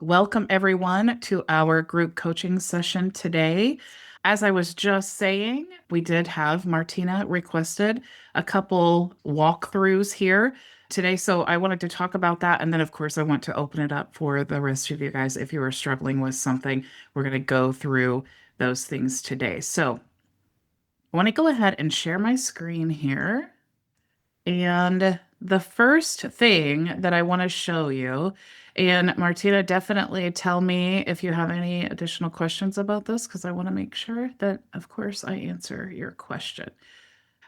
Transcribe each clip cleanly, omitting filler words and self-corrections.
welcome everyone to our group coaching session today. As I was just saying, we did have Martina requested a couple walkthroughs here today. So I wanted to talk about that. And then, of course, I want to open it up for the rest of you guys. If you are struggling with something, we're going to go through those things today. So I want to go ahead and share my screen here. And the first thing that I want to show you, and Martina, definitely tell me if you have any additional questions about this, because I want to make sure that, of course, I answer your question.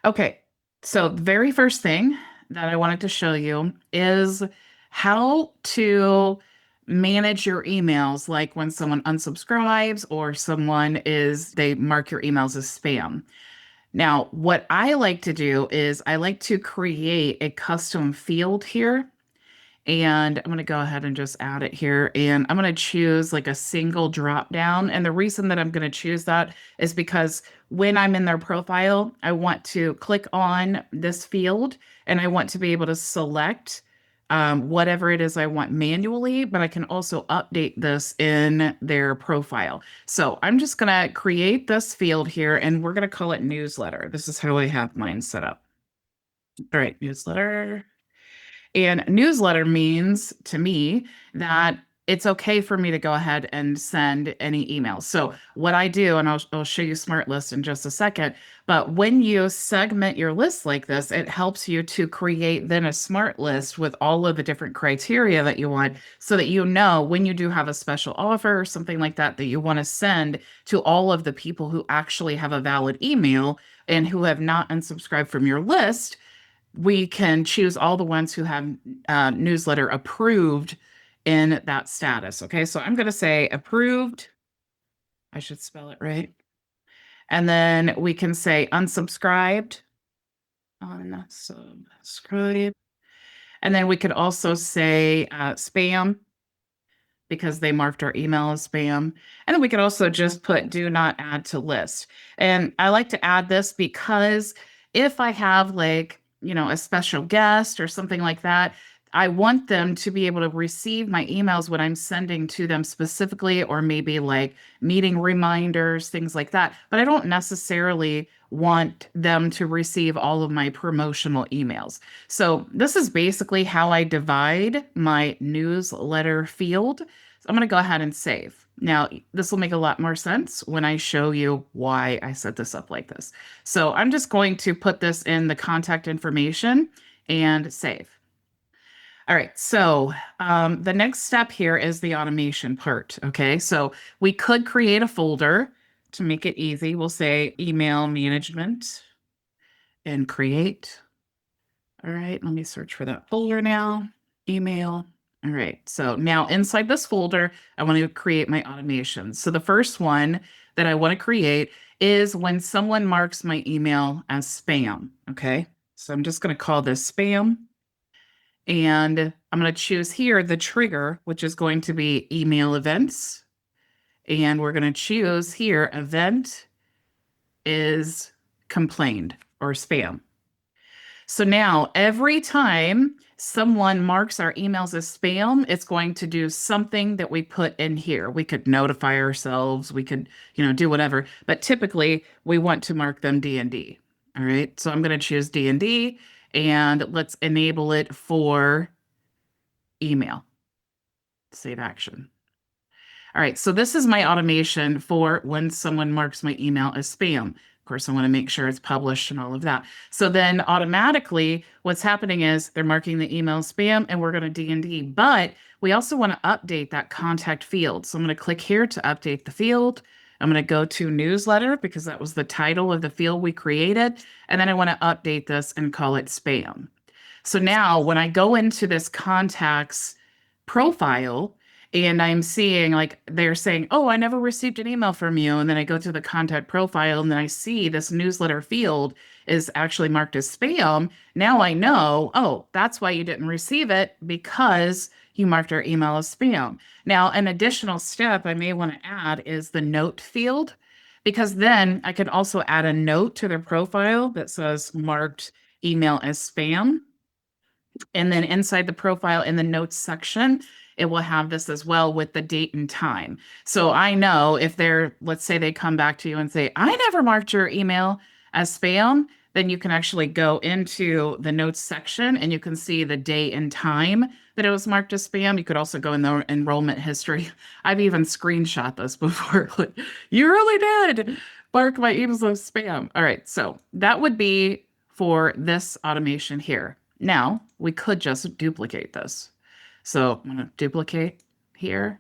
Okay, so the very first thing that I wanted to show you is how to manage your emails, like when someone unsubscribes or they mark your emails as spam. Now, what I like to do is I like to create a custom field here. And I'm going to go ahead and just add it here. And I'm going to choose like a single drop down. And the reason that I'm going to choose that is because when I'm in their profile, I want to click on this field and I want to be able to select whatever it is I want manually, but I can also update this in their profile. So I'm just going to create this field here and we're going to call it newsletter. This is how I have mine set up. All right, newsletter. And newsletter means to me that it's okay for me to go ahead and send any emails. So what I do, and I'll show you Smart List in just a second, but when you segment your list like this, it helps you to create then a smart list with all of the different criteria that you want so that you know when you do have a special offer or something like that you want to send to all of the people who actually have a valid email and who have not unsubscribed from your list. We can choose all the ones who have newsletter approved in that status. Okay, so I'm going to say approved. I should spell it right. And then we can say unsubscribed. Unsubscribed. And then we could also say spam because they marked our email as spam. And then we could also just put do not add to list. And I like to add this because if I have like, a special guest or something like that, I want them to be able to receive my emails when I'm sending to them specifically, or maybe like meeting reminders, things like that. But I don't necessarily want them to receive all of my promotional emails. So this is basically how I divide my newsletter field. So I'm going to go ahead and save. Now, this will make a lot more sense when I show you why I set this up like this. So I'm just going to put this in the contact information and save. All right, so the next step here is the automation part, okay? So we could create a folder to make it easy. We'll say email management and create. All right, let me search for that folder now. Email. All right, so now inside this folder, I want to create my automation. So the first one that I want to create is when someone marks my email as spam, okay? So I'm just going to call this spam. And I'm going to choose here the trigger, which is going to be email events. And we're going to choose here event is complained or spam. So now every time someone marks our emails as spam, it's going to do something that we put in here. We could notify ourselves, we could, do whatever, but typically we want to mark them D&D. All right, so I'm going to choose D&D and let's enable it for email. Save action. All right, so this is my automation for when someone marks my email as spam. Of course, I want to make sure it's published and all of that. So then automatically what's happening is they're marking the email spam and we're going to D&D, but we also want to update that contact field. So I'm going to click here to update the field. I'm going to go to newsletter because that was the title of the field we created. And then I want to update this and call it spam. So now when I go into this contacts profile, and I'm seeing like they're saying, oh, I never received an email from you. And then I go to the contact profile and then I see this newsletter field is actually marked as spam. Now I know, oh, that's why you didn't receive it because you marked our email as spam. Now, an additional step I may want to add is the note field, because then I can also add a note to their profile that says marked email as spam. And then inside the profile in the notes section, it will have this as well with the date and time. So I know if let's say they come back to you and say, I never marked your email as spam, then you can actually go into the notes section and you can see the date and time that it was marked as spam. You could also go in the enrollment history. I've even screenshot this before. Like, you really did mark my emails as spam. All right, so that would be for this automation here. Now, we could just duplicate this. So I'm going to duplicate here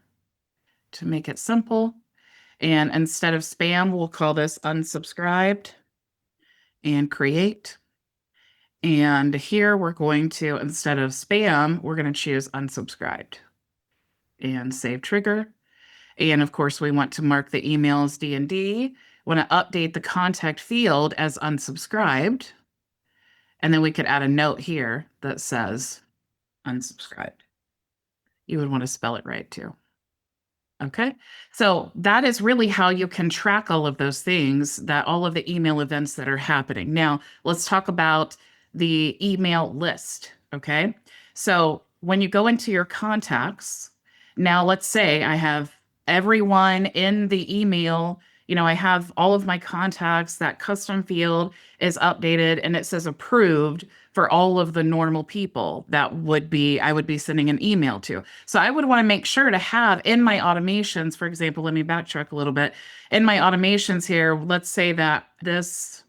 to make it simple. And instead of spam, we'll call this unsubscribed and create. And here we're going to, instead of spam, we're going to choose unsubscribed and save trigger. And of course, we want to mark the emails D&D. Want to update the contact field as unsubscribed. And then we could add a note here that says unsubscribed. You would want to spell it right too. Okay, so that is really how you can track all of those things, all of the email events that are happening. Now, let's talk about the email list. Okay, so when you go into your contacts, now let's say I have everyone in the email, I have all of my contacts, that custom field is updated and it says approved for all of the normal people I would be sending an email to. So I would want to make sure to have in my automations, for example, let me backtrack a little bit. In my automations here, let's say that this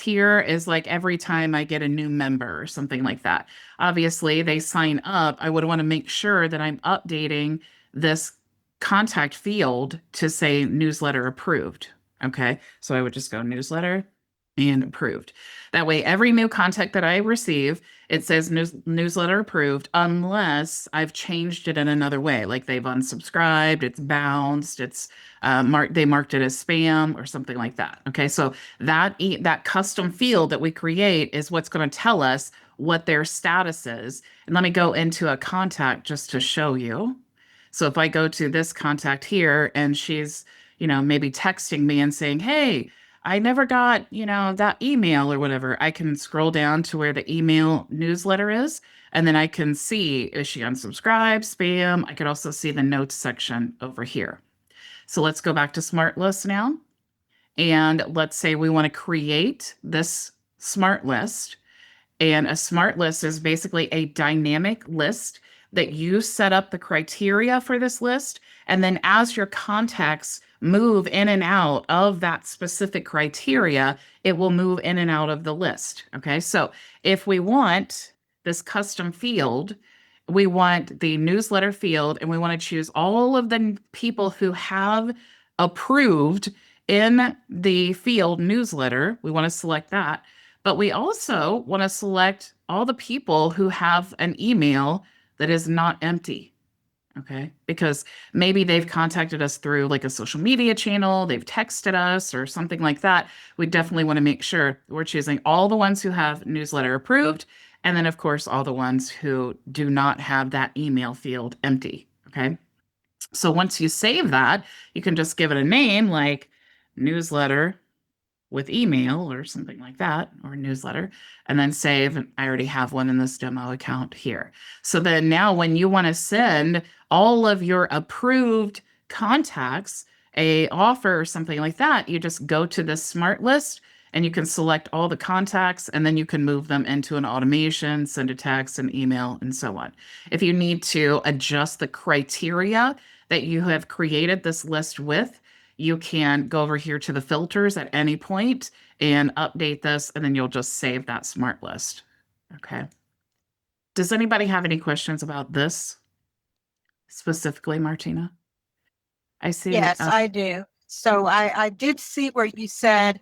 here is like every time I get a new member or something like that. Obviously, they sign up. I would want to make sure that I'm updating this contact field to say newsletter approved. Okay, so I would just go newsletter and approved. That way, every new contact that I receive, it says newsletter approved, unless I've changed it in another way, like they've unsubscribed, it's bounced, it's they marked it as spam or something like that. Okay, so that custom field that we create is what's going to tell us what their status is. And let me go into a contact just to show you. So if I go to this contact here and she's, maybe texting me and saying, hey, I never got, that email or whatever, I can scroll down to where the email newsletter is, and then I can see, is she unsubscribed, spam? I could also see the notes section over here. So let's go back to Smart List now. And let's say we want to create this smart list. And a smart list is basically a dynamic list that you set up the criteria for this list. And then as your contacts move in and out of that specific criteria, it will move in and out of the list. Okay, so if we want this custom field, we want the newsletter field, and we want to choose all of the people who have approved in the field newsletter. We want to select that. But we also want to select all the people who have an email that is not empty. Okay, because maybe they've contacted us through like a social media channel, they've texted us or something like that. We definitely want to make sure we're choosing all the ones who have newsletter approved, and then of course all the ones who do not have that email field empty. Okay, so once you save that, you can just give it a name like newsletter with email or something like that, or newsletter, and then save. And I already have one in this demo account here. So then now when you want to send all of your approved contacts a offer or something like that, you just go to this smart list and you can select all the contacts, and then you can move them into an automation, send a text, an email, and so on. If you need to adjust the criteria that you have created this list with, you can go over here to the filters at any point and update this, and then you'll just save that smart list. Okay. Does anybody have any questions about this specifically, Martina? I see. Yes, I do. So I did see where you said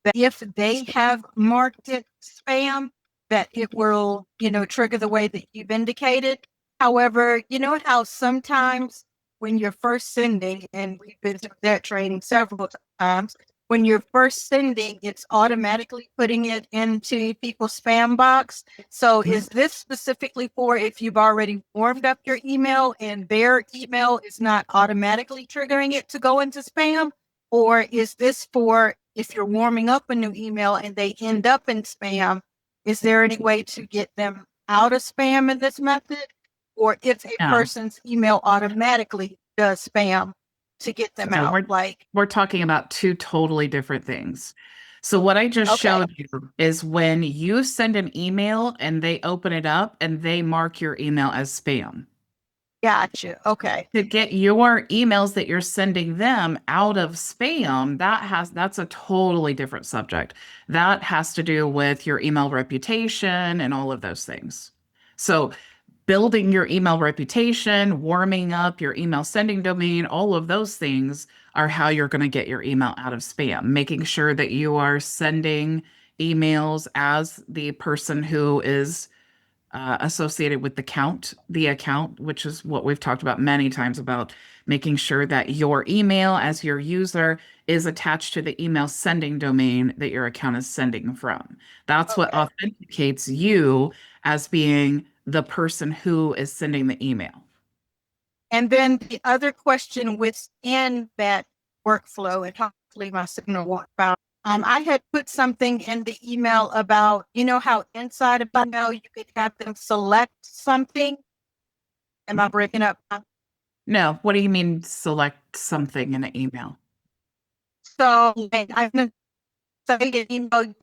that if they have marked it spam, that it will, trigger the way that you've indicated. However, you know how sometimes when you're first sending, and we've been through that training several times, when you're first sending, it's automatically putting it into people's spam box. So is this specifically for if you've already warmed up your email and their email is not automatically triggering it to go into spam? Or is this for if you're warming up a new email and they end up in spam? Is there any way to get them out of spam in this method? or if a No, person's email automatically does spam to get them no, out. Like, we're talking about two totally different things. So what I just okay, showed you is when you send an email and they open it up and they mark your email as spam. gotcha. Okay. To get your emails that you're sending them out of spam, that's a totally different subject. That has to do with your email reputation and all of those things. So building your email reputation, warming up your email sending domain, all of those things are how you're going to get your email out of spam, making sure that you are sending emails as the person who is associated with the account, which is what we've talked about many times about making sure that your email as your user is attached to the email sending domain that your account is sending from. That's what Okay. authenticates you as being the person who is sending the email. And then the other question within that workflow, and hopefully my signal won't bounce. I had put something in the email about, you know, how inside of email you could have them select something. Am I breaking up? No, what do you mean select something in an email? So I've been saying an email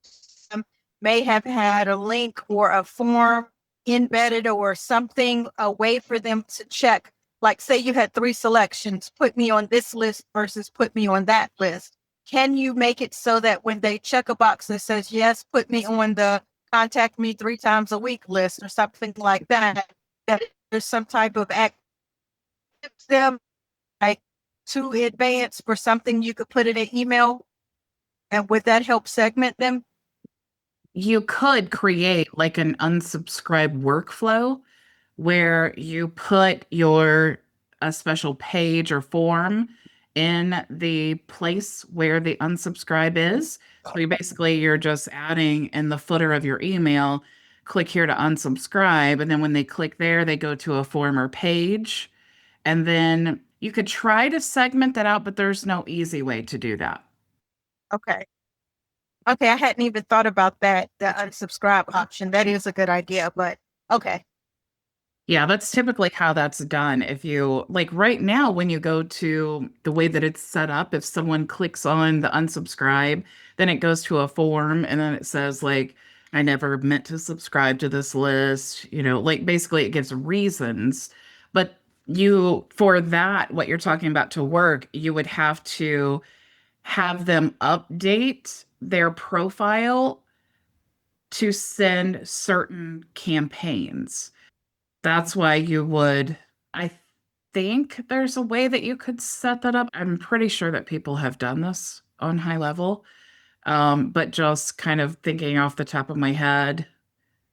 may have had a link or a form embedded or something, a way for them to check. Like, say you had 3 selections, put me on this list versus put me on that list. Can you make it so that when they check a box that says, yes, put me on the contact me 3 times a week list or something like that, that there's some type of act them like to advance for something you could put in an email? And would that help segment them? You could create like an unsubscribe workflow where you put your a special page or form in the place where the unsubscribe is. So you're just adding in the footer of your email, click here to unsubscribe, and then when they click there, they go to a form or page. And then you could try to segment that out, but there's no easy way to do that. Okay. Okay, I hadn't even thought about that, the unsubscribe option. That is a good idea, but okay. Yeah, that's typically how that's done. If you like right now, when you go to the way that it's set up, if someone clicks on the unsubscribe, then it goes to a form and then it says, like, I never meant to subscribe to this list. Like basically it gives reasons. But for that, what you're talking about to work, you would have to have them update their profile to send certain campaigns. That's why I think there's a way that you could set that up. I'm pretty sure that people have done this on HighLevel, but just kind of thinking off the top of my head.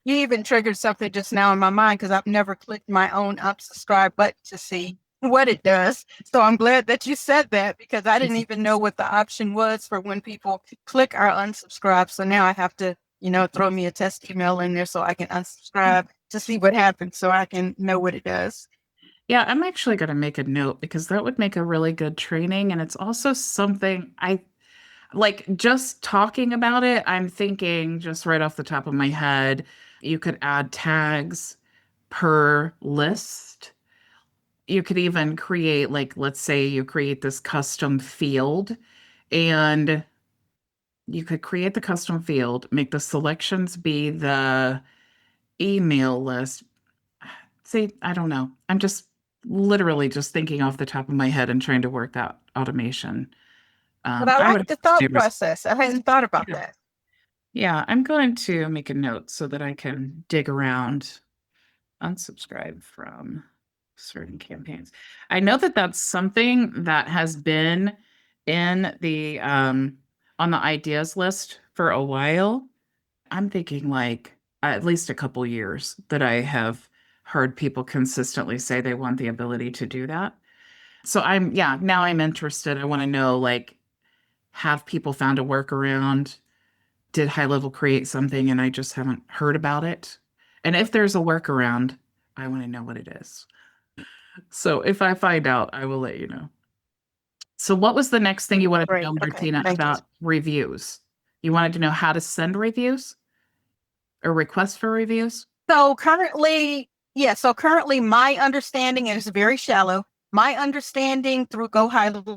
You even triggered something just now in my mind because I've never clicked my own unsubscribe button to see what it does. So I'm glad that you said that because I didn't even know what the option was for when people click our unsubscribe. So now I have to, throw me a test email in there so I can unsubscribe to see what happens so I can know what it does. Yeah, I'm actually going to make a note because that would make a really good training. And it's also something I like just talking about it. I'm thinking just right off the top of my head, you could add tags per list. You could even create, like, let's say you create this custom field and you could create the custom field, make the selections be the email list. See, I don't know. I'm just literally just thinking off the top of my head and trying to work that automation. But I I like would the thought have process. I hadn't thought about yeah. that. Yeah, I'm going to make a note so that I can dig around, unsubscribe from certain campaigns. I know that that's something that has been in the on the ideas list for a while. I'm thinking like at least a couple years that I have heard people consistently say they want the ability to do that. So yeah, now I'm interested. I want to know, like, have people found a workaround? Did HighLevel create something and I just haven't heard about it? And if there's a workaround, I want to know what it is. So if I find out, I will let you know. So what was the next thing you wanted to Great. know, Okay. Martina, Thank you. about reviews? You wanted to know how to send reviews or request for reviews? So currently, Yeah, so currently my understanding, and it's very shallow, my understanding through Go High Level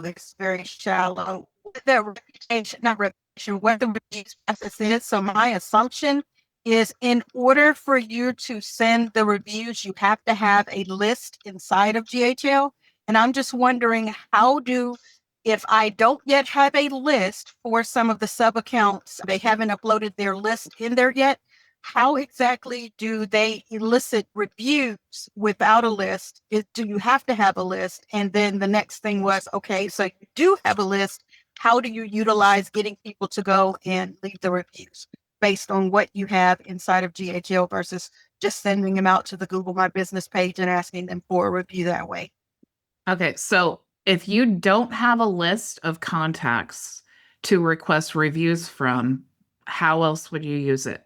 is very shallow. What the reputation, not reputation, what the reviews process is. So my assumption is in order for you to send the reviews, you have to have a list inside of GHL. And I'm just wondering if I don't yet have a list for some of the sub accounts, they haven't uploaded their list in there yet, how exactly do they elicit reviews without a list? Do you have to have a list? And then the next thing was, okay, so you do have a list. How do you utilize getting people to go and leave the reviews based on what you have inside of GHL versus just sending them out to the Google My Business page and asking them for a review that way? Okay, so if you don't have a list of contacts to request reviews from, how else would you use it?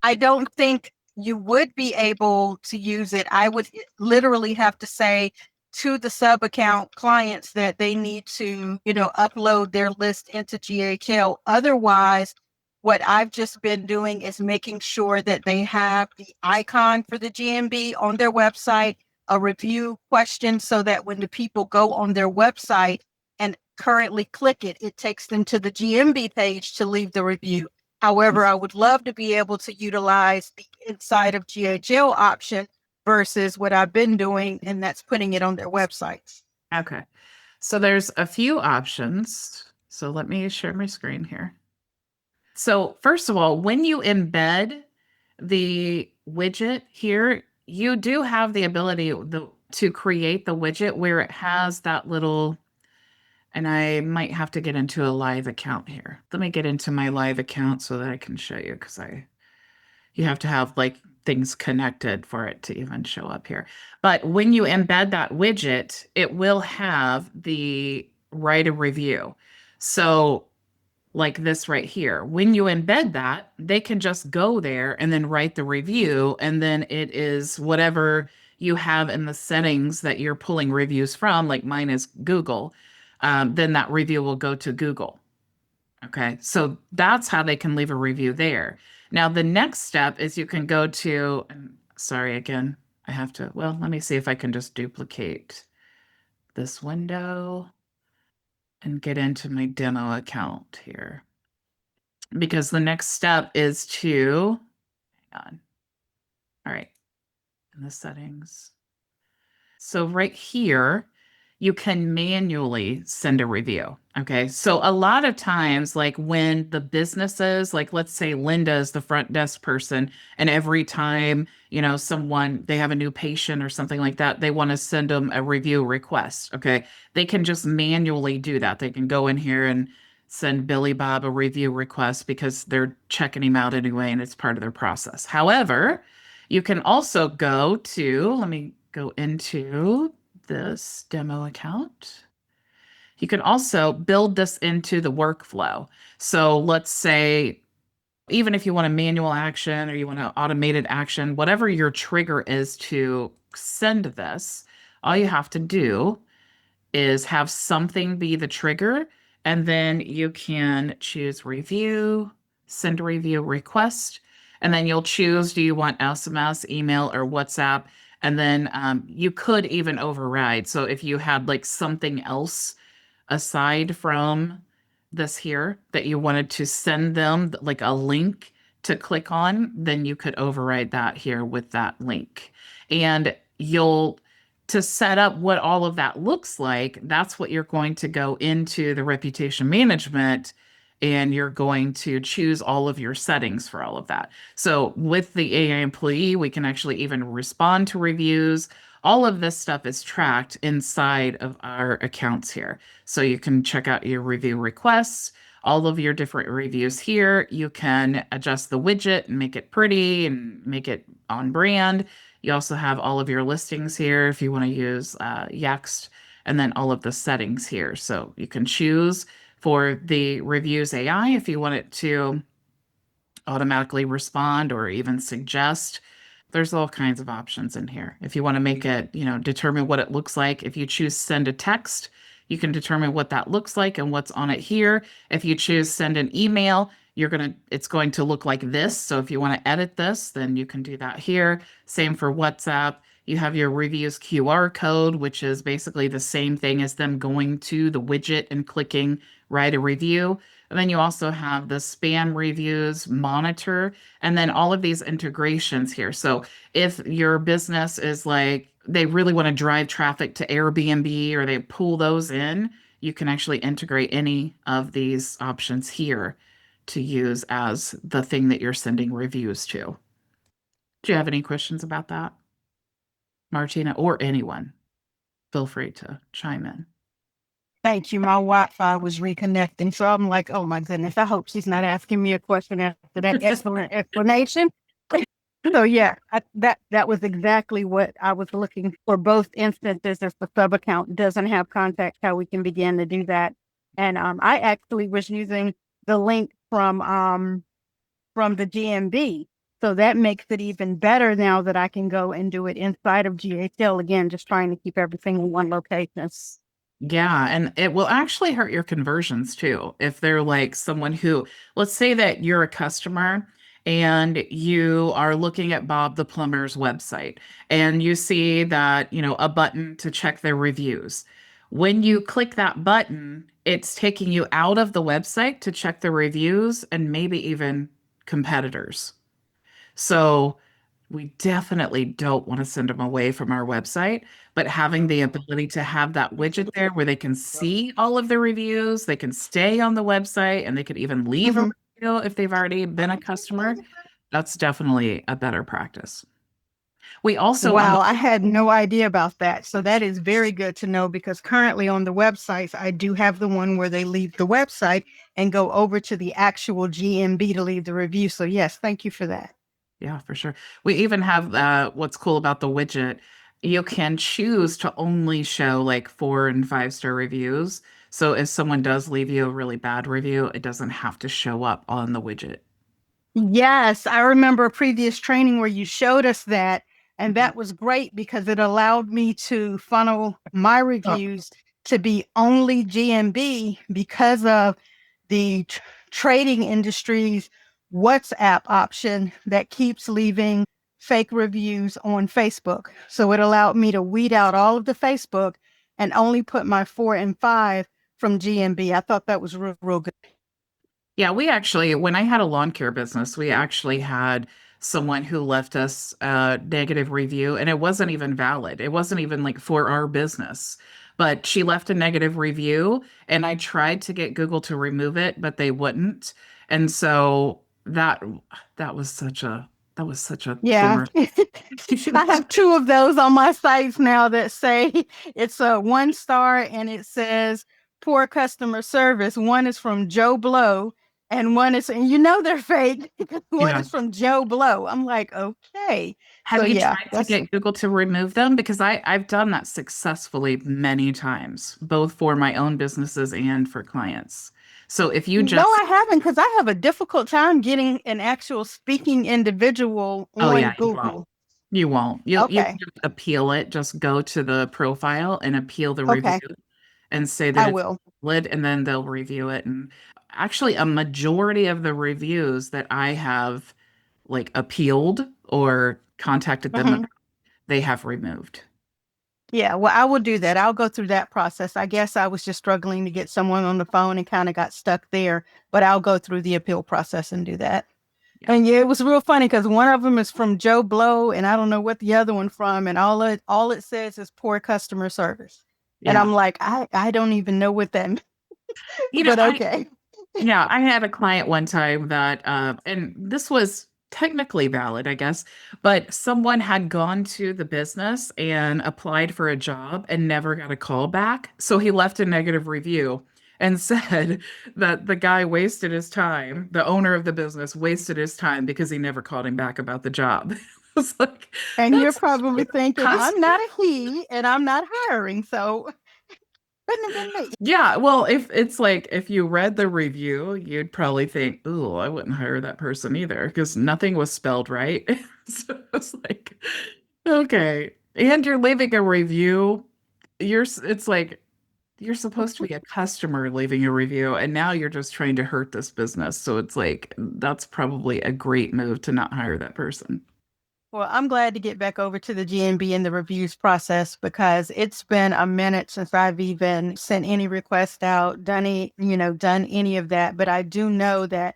I don't think you would be able to use it. I would literally have to say to the sub account clients that they need to, upload their list into GHL. Otherwise, what I've just been doing is making sure that they have the icon for the GMB on their website, a review question, so that when the people go on their website and currently click it, it takes them to the GMB page to leave the review. However, I would love to be able to utilize the inside of GHL option versus what I've been doing, and that's putting it on their websites. Okay, so there's a few options. So let me share my screen here. So first of all, when you embed the widget here, you do have the ability to create the widget where it has that little, and I might have to get into a live account here. Let me get into my live account so that I can show you, because you have to have like things connected for it to even show up here. But when you embed that widget, it will have the write a review. So like this right here. When you embed that, they can just go there and then write the review. And then it is whatever you have in the settings that you're pulling reviews from, like mine is Google, then that review will go to Google. Okay. So that's how they can leave a review there. Now, the next step is you can go to, and sorry, again, I have to, well, let me see if I can just duplicate this window and get into my demo account here. Because the next step is to, hang on. All right, in the settings. So right here, you can manually send a review. Okay. So a lot of times, like when the businesses, like let's say Linda is the front desk person, and every time, someone, they have a new patient or something like that, they want to send them a review request. Okay. They can just manually do that. They can go in here and send Billy Bob a review request because they're checking him out anyway, and it's part of their process. However, you can also go to, let me go into this demo account. You can also build this into the workflow. So let's say, even if you want a manual action or you want an automated action, whatever your trigger is to send this, all you have to do is have something be the trigger, and then you can choose review, send a review request, and then you'll choose, do you want SMS, email, or WhatsApp? And then you could even override. So if you had like something else aside from this here that you wanted to send them, like a link to click on, then you could override that here with that link. And to set up what all of that looks like, that's what you're going to go into the reputation management, and you're going to choose all of your settings for all of that. So with the AI employee, we can actually even respond to reviews. All of this stuff is tracked inside of our accounts here. So you can check out your review requests, all of your different reviews here. You can adjust the widget and make it pretty and make it on brand. You also have all of your listings here if you want to use Yext, and then all of the settings here. So you can choose for the reviews AI if you want it to automatically respond or even suggest. There's all kinds of options in here. If you want to make it, determine what it looks like. If you choose send a text, you can determine what that looks like and what's on it here. If you choose send an email, it's going to look like this. So if you want to edit this, then you can do that here. Same for WhatsApp. You have your reviews QR code, which is basically the same thing as them going to the widget and clicking write a review. And then you also have the spam reviews monitor, and then all of these integrations here. So if your business is like they really want to drive traffic to Airbnb or they pull those in, you can actually integrate any of these options here to use as the thing that you're sending reviews to. Do you have any questions about that, Martina, or anyone? Feel free to chime in. Thank you. My Wi-Fi was reconnecting, so I'm like, oh my goodness, I hope she's not asking me a question after that excellent explanation. So yeah, that was exactly what I was looking for. Both instances, if the sub account doesn't have contact, how we can begin to do that. And I actually was using the link from the GMB. So that makes it even better now that I can go and do it inside of GHL again, just trying to keep everything in one location. Yeah, and it will actually hurt your conversions too. If they're like someone who, let's say that you're a customer and you are looking at Bob the plumber's website and you see that, a button to check their reviews. When you click that button, it's taking you out of the website to check the reviews and maybe even competitors. So we definitely don't want to send them away from our website, but having the ability to have that widget there where they can see all of the reviews, they can stay on the website, and they could even leave a Mhm. review if they've already been a customer, that's definitely a better practice. We also, Wow, I had no idea about that. So that is very good to know because currently on the websites, I do have the one where they leave the website and go over to the actual GMB to leave the review. So yes, thank you for that. yeah, for sure. We even have what's cool about the widget. You can choose to only show like 4 and 5 star reviews. So if someone does leave you a really bad review, it doesn't have to show up on the widget. Yes, I remember a previous training where you showed us that, and Mhm. that was great because it allowed me to funnel my Oh, reviews to be only GMB because of the trading industry's WhatsApp option that keeps leaving fake reviews on Facebook. So it allowed me to weed out all of the Facebook and only put my 4 and 5 from GMB. I thought that was real good. yeah, we actually, when I had a lawn care business, we actually had someone who left us a negative review, and it wasn't even valid. It wasn't even like for our business, but she left a negative review, and I tried to get Google to remove it, but they wouldn't. And so that was such a Yeah. bummer. I have two of those on my sites now that say it's a 1 star and it says poor customer service. One is from Joe Blow and one is, and they're fake because one Yeah. is from Joe Blow. I'm like, okay. So Have you yeah, tried to that's, get Google to remove them? Because I've done that successfully many times, both for my own businesses and for clients. So if you no, just, I haven't because I have a difficult time getting an actual speaking individual oh on yeah, you won't. Google. You won't. You Okay. can just appeal it. Just go to the profile and appeal the review Okay. and say that I it's will. valid, and then they'll review it. And actually, a majority of the reviews that I have like appealed or contacted them, Mhm. they have removed. Yeah, well, I will do that. I'll go through that process. I guess I was just struggling to get someone on the phone and kind of got stuck there, but I'll go through the appeal process and do that. Yeah. And yeah, it was real funny because one of them is from Joe Blow, and I don't know what the other one from, and all it says is poor customer service. And Yeah. I'm like, I don't even know what that means, You know, but I okay. Yeah, I had a client one time that, and this was technically valid, I guess, but someone had gone to the business and applied for a job and never got a call back. So he left a negative review and said that the guy wasted his time, the owner of the business wasted his time because he never called him back about the job. It's like, And you're that's probably thinking, I'm customer. not a he and I'm not hiring, so couldn't have been me. Yeah, well, if it's like if you read the review, you'd probably think, "Ooh, I wouldn't hire that person either," because nothing was spelled right. So it's like, okay. And you're leaving a review. It's like you're supposed to be a customer leaving a review, and now you're just trying to hurt this business. So it's like that's probably a great move to not hire that person. Well, I'm glad to get back over to the GNB and the reviews process because it's been a minute since I've even sent any request out, done any of that. But I do know that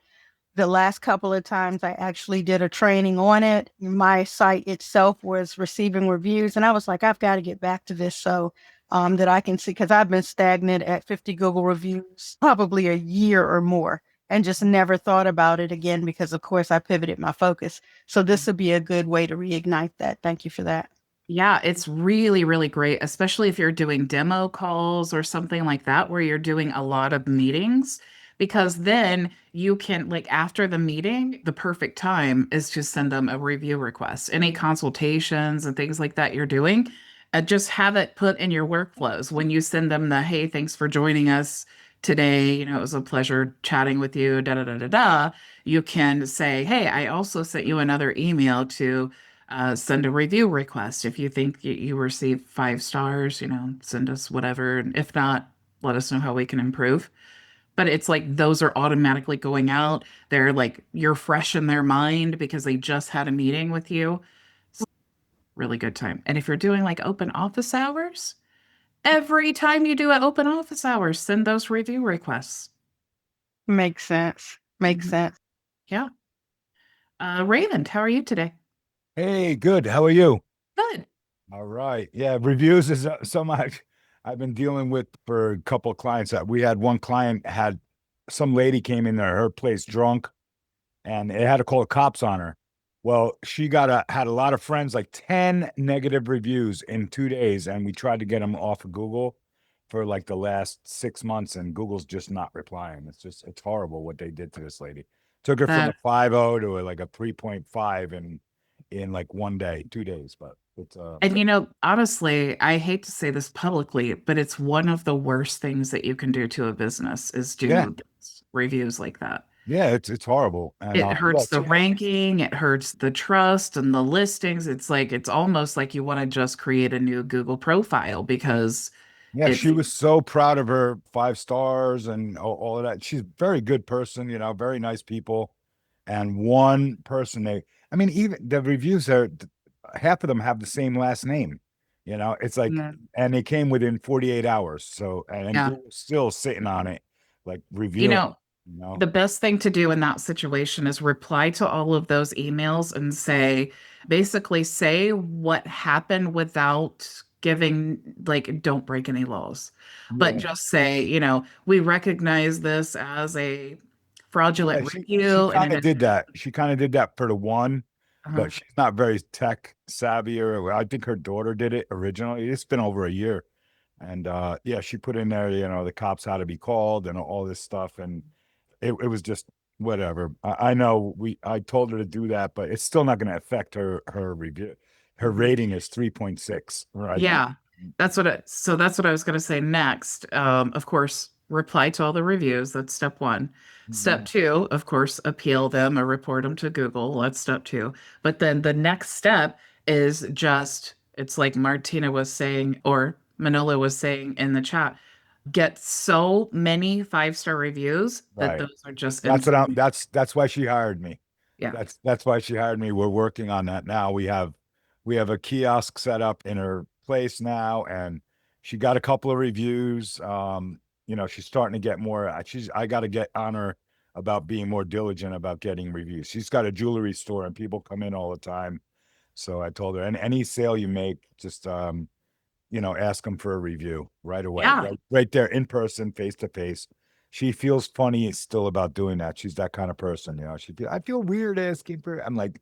the last couple of times I actually did a training on it, my site itself was receiving reviews, and I was like, I've got to get back to this so that I can see, because I've been stagnant at 50 Google reviews probably a year or more and just never thought about it again because, of course, I pivoted my focus. So this would be a good way to reignite that. Thank you for that. Yeah, it's really, really great, especially if you're doing demo calls or something like that, where you're doing a lot of meetings, because then you can, like, after the meeting, the perfect time is to send them a review request. Any consultations and things like that you're doing, just have it put in your workflows when you send them the, hey, thanks for joining us today. It was a pleasure chatting with you, da da da da da. You can say, hey, I also sent you another email to send a review request. If you think you received 5 stars, send us whatever. And if not, let us know how we can improve. But it's like those are automatically going out. They're like you're fresh in their mind because they just had a meeting with you. It's a really good time. And if you're doing like open office hours, every time you do an open office hours, send those review requests. Makes sense. Makes Mhm. sense. Yeah. Raymond, how are you today? Hey, good. How are you? Good. All right. Yeah, reviews is so much I've been dealing with for a couple of clients. We had one client had some lady came in there, her place drunk, and it had to call the cops on her. Well, she had a lot of friends, like 10 negative reviews in 2 days, and we tried to get them off of Google for like the last 6 months, and Google's just not replying. It's horrible what they did to this lady. Took her from a That 5.0 to like a 3.5 in like one day, 2 days, but it's And honestly, I hate to say this publicly, but it's one of the worst things that you can do to a business is yeah, do reviews like that. yeah, it's horrible. And It yeah, hurts the ranking, it hurts the trust and the listings. It's like it's almost like you want to just create a new Google profile because yeah, she it's was so proud of her 5 stars and all of that. She's a very good person, very nice people. And one person I mean, even the reviews are half of them have the same last name. It's like, yeah. and they came within 48 hours. So, and Yeah. Google's still sitting on it, like You reviewing, know, you know. the best thing to do in that situation is reply to all of those emails and basically say what happened without giving, like, don't break any laws, but Yeah. just say, we recognize this as a fraudulent Yeah, she review and kind it of is. did that. She kind of did that for the one, Uh-huh. but she's not very tech savvy. Or I think her daughter did it originally. It's been over a year, and yeah, she put in there, the cops had to be called and all this stuff, and it was just whatever. I know I told her to do that, but it's still not going to affect her review. Her Mhm. rating is 3.6 right now. Yeah, that's what I was going to say next. Of course, reply to all the reviews. That's step one. Step Mhm. two, of course, appeal them or report them to Google. That's step two. But then the next step is it's like Martina was saying, or Manolo was saying in the chat, get so many 5-star reviews that Right. those are just That's what instant. that's why she hired me. Yeah. That's why she hired me. We're working on that now. We have a kiosk set up in her place now, and she got a couple of reviews. She's starting to get more. I got to get on her about being more diligent about getting reviews. She's got a jewelry store, and people come in all the time. So I told her, and any sale you make, just ask them for a review right away, Yeah. right there in person, face to face. She feels funny still about doing that. She's that kind of person, I feel weird asking for. I'm like,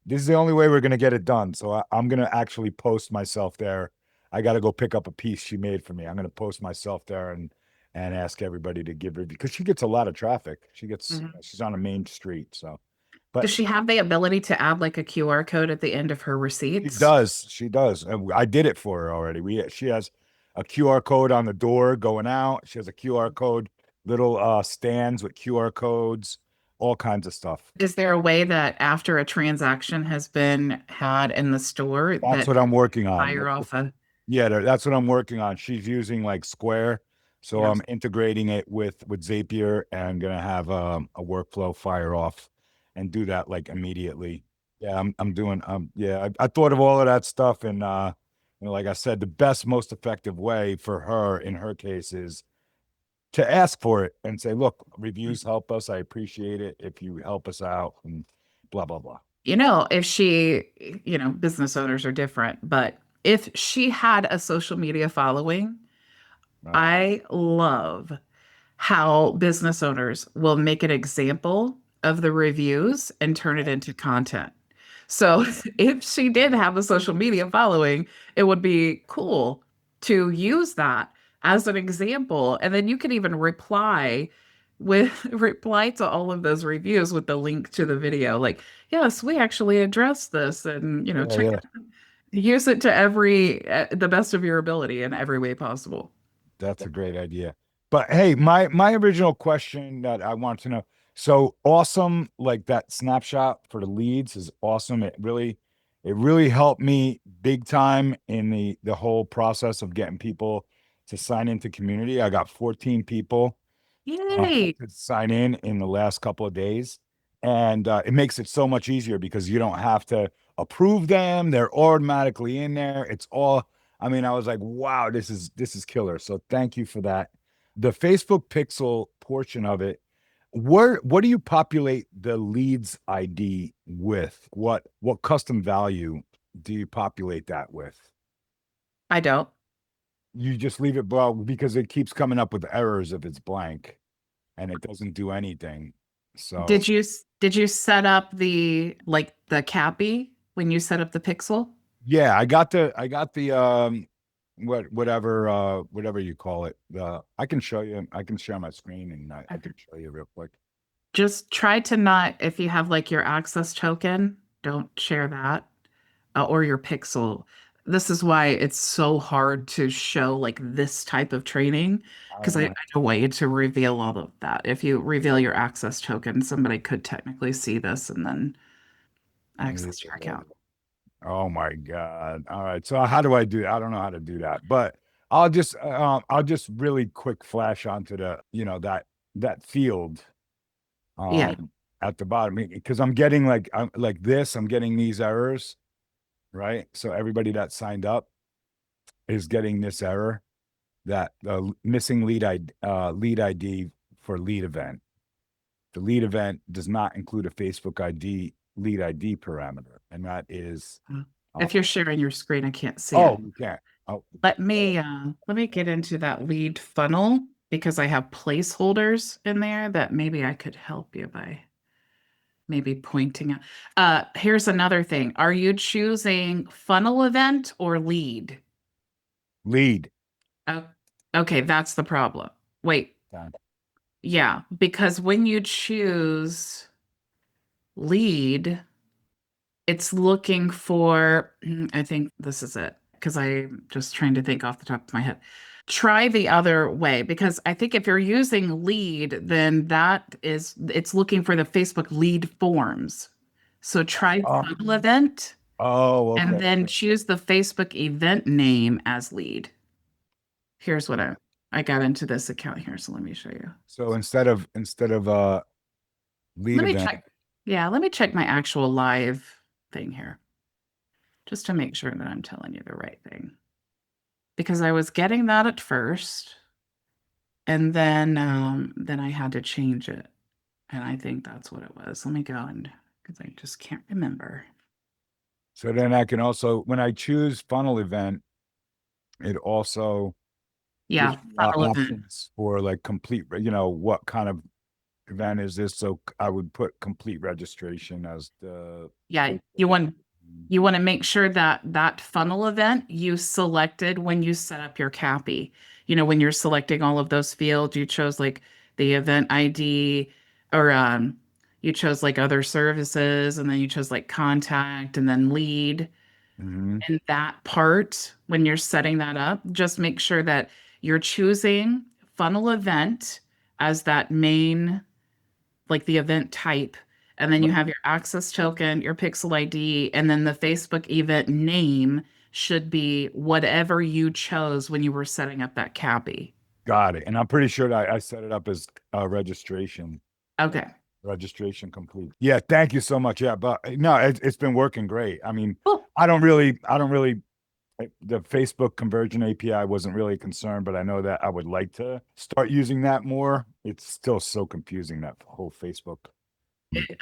this is the only way we're gonna get it done. So I'm gonna actually post myself there. I got to go pick up a piece she made for me. I'm gonna post myself there and ask everybody to give her because she gets a lot of traffic. Mhm. She's on a main street, so. But Does she have the ability to add like a QR code at the end of her she receipts? does. She does. And I did it for her already. She has a QR code on the door going out. She has a QR code, little stands with QR codes, all kinds of stuff. Is there a way that after a transaction has been had in the store That's that what I'm working on. fire off a Yeah, that's what I'm working on. She's using like Square. So Yes. I'm integrating it with Zapier and gonna have a workflow fire off and do that like immediately. Yeah, I'm doing yeah, I thought of all of that stuff and like I said, the best, most effective way for her in her case is to ask for it and say, look, reviews help us. I appreciate it if you help us out and blah blah blah. If she, business owners are different, but if she had a social media following, Right. I love how business owners will make an example of the reviews and turn it into content. So if she did have a social media following, it would be cool to use that as an example. And then you can even reply to all of those reviews with the link to the video. Like, yes, we actually addressed this and, Yeah, yeah. use it to the best of your ability in every way possible. That's a great idea. But hey, my original question that I want to know, so awesome, like that snapshot for the leads is awesome. It really helped me big time in the whole process of getting people to sign into community. I got 14 people Yay. to sign in the last couple of days. And it makes it so much easier because you don't have to approve them. They're automatically in there. It's all, I mean, I was like, wow, this is killer. So thank you for that. The Facebook pixel portion of it, what do you populate the leads ID with? What custom value do you populate that with? I don't. You just leave it blank because it keeps coming up with errors if it's blank and it doesn't do anything. So Did you set up the cappy when you set up the pixel? yeah, I got the whatever you call it. I can show you. I can share my screen and I Okay. can show you real quick. Just try to not, if you have like your access token, don't share that, or your pixel. This is why it's so hard to show like this type of training because I Uh, don't want you to reveal all of that. If you reveal your access token, somebody could technically see this and then access your account. oh my God. All right. So how do I do? I don't know how to do that, but I'll just really quick flash onto the, that field Yeah. at the bottom because I'm getting these errors, right? So everybody that signed up is getting this error that missing lead ID for lead event. The lead event does not include a Facebook lead ID parameter, and that is If you're sharing your screen, I can't see it. you can't. Oh, Let me get into that lead funnel because I have placeholders in there that maybe I could help you by maybe pointing out. Here's another thing. Are you choosing funnel event or lead? lead. Oh, okay, that's the problem. Wait, Done. yeah, because when you choose lead, it's looking for, I think this is it, because I'm just trying to think off the top of my head. Try the other way, because I think if you're using lead, then it's looking for the Facebook lead forms. So try Oh, funnel event and okay. then choose the Facebook event name as lead. Here's what I got into this account here, so let me show you. So instead of lead Let me event, check. Yeah, let me check my actual live thing here, just to make sure that I'm telling you the right thing. Because I was getting that at first, and then I had to change it. And I think that's what it was. Let me go and because I just can't remember. so then I can also when I choose funnel event, it also gives Yeah, me funnel event. options for like complete, what kind of event is this? So I would put complete registration as the Yeah, Facebook. you want to make sure that that funnel event you selected when you set up your CAPI. When you're selecting all of those fields, you chose like the event ID or you chose like other services and then you chose like contact and then lead. Mhm. And that part, when you're setting that up, just make sure that you're choosing funnel event as that main, like the event type. And then you have your access token, your pixel ID, and then the Facebook event name should be whatever you chose when you were setting up that CAPI. Got it. And I'm pretty sure that I set it up as registration Okay. complete. Yeah. Thank you so much. Yeah. But no, it's been working great. I mean, Cool. I don't really, the Facebook conversion API wasn't really a concern, but I know that I would like to start using that more. It's still so confusing, that whole Facebook.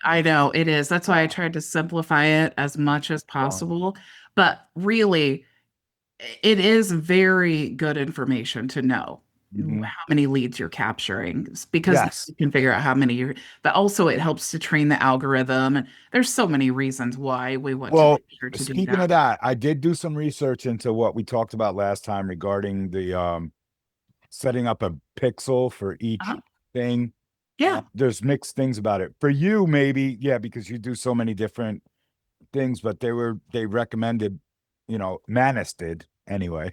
I know it is. That's why I tried to simplify it as much as possible. But really, it is very good information to know Mhm. how many leads you're capturing because Yes. you can figure out how many you're, but also it helps to train the algorithm. And there's so many reasons why we want to Well, make sure to do speaking that. of that, I did do some research into what we talked about last time regarding the setting up a pixel for each Uh-huh. thing. Yeah. There's mixed things about it. For you, maybe, yeah, because you do so many different things, but they recommended, Manus did anyway.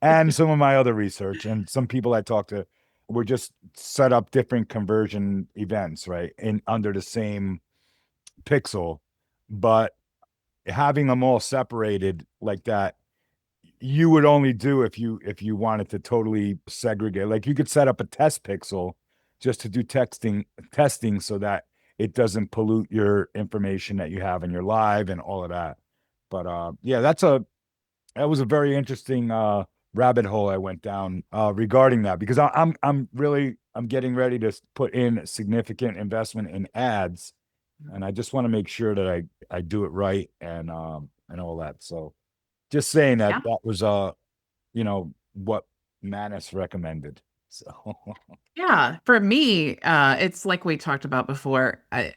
And some of my other research and some people I talked to were just set up different conversion events, right? In under the same pixel, but having them all separated like that, you would only do if you wanted to totally segregate. Like you could set up a test pixel just to do testing so that it doesn't pollute your information that you have in your live and all of that. But yeah, that was a very interesting rabbit hole I went down regarding that, because I'm getting ready to put in significant investment in ads, and I just want to make sure that I do it right and all that. So just saying that Yeah. that was what Manus recommended. So Yeah, for me, it's like we talked about before. I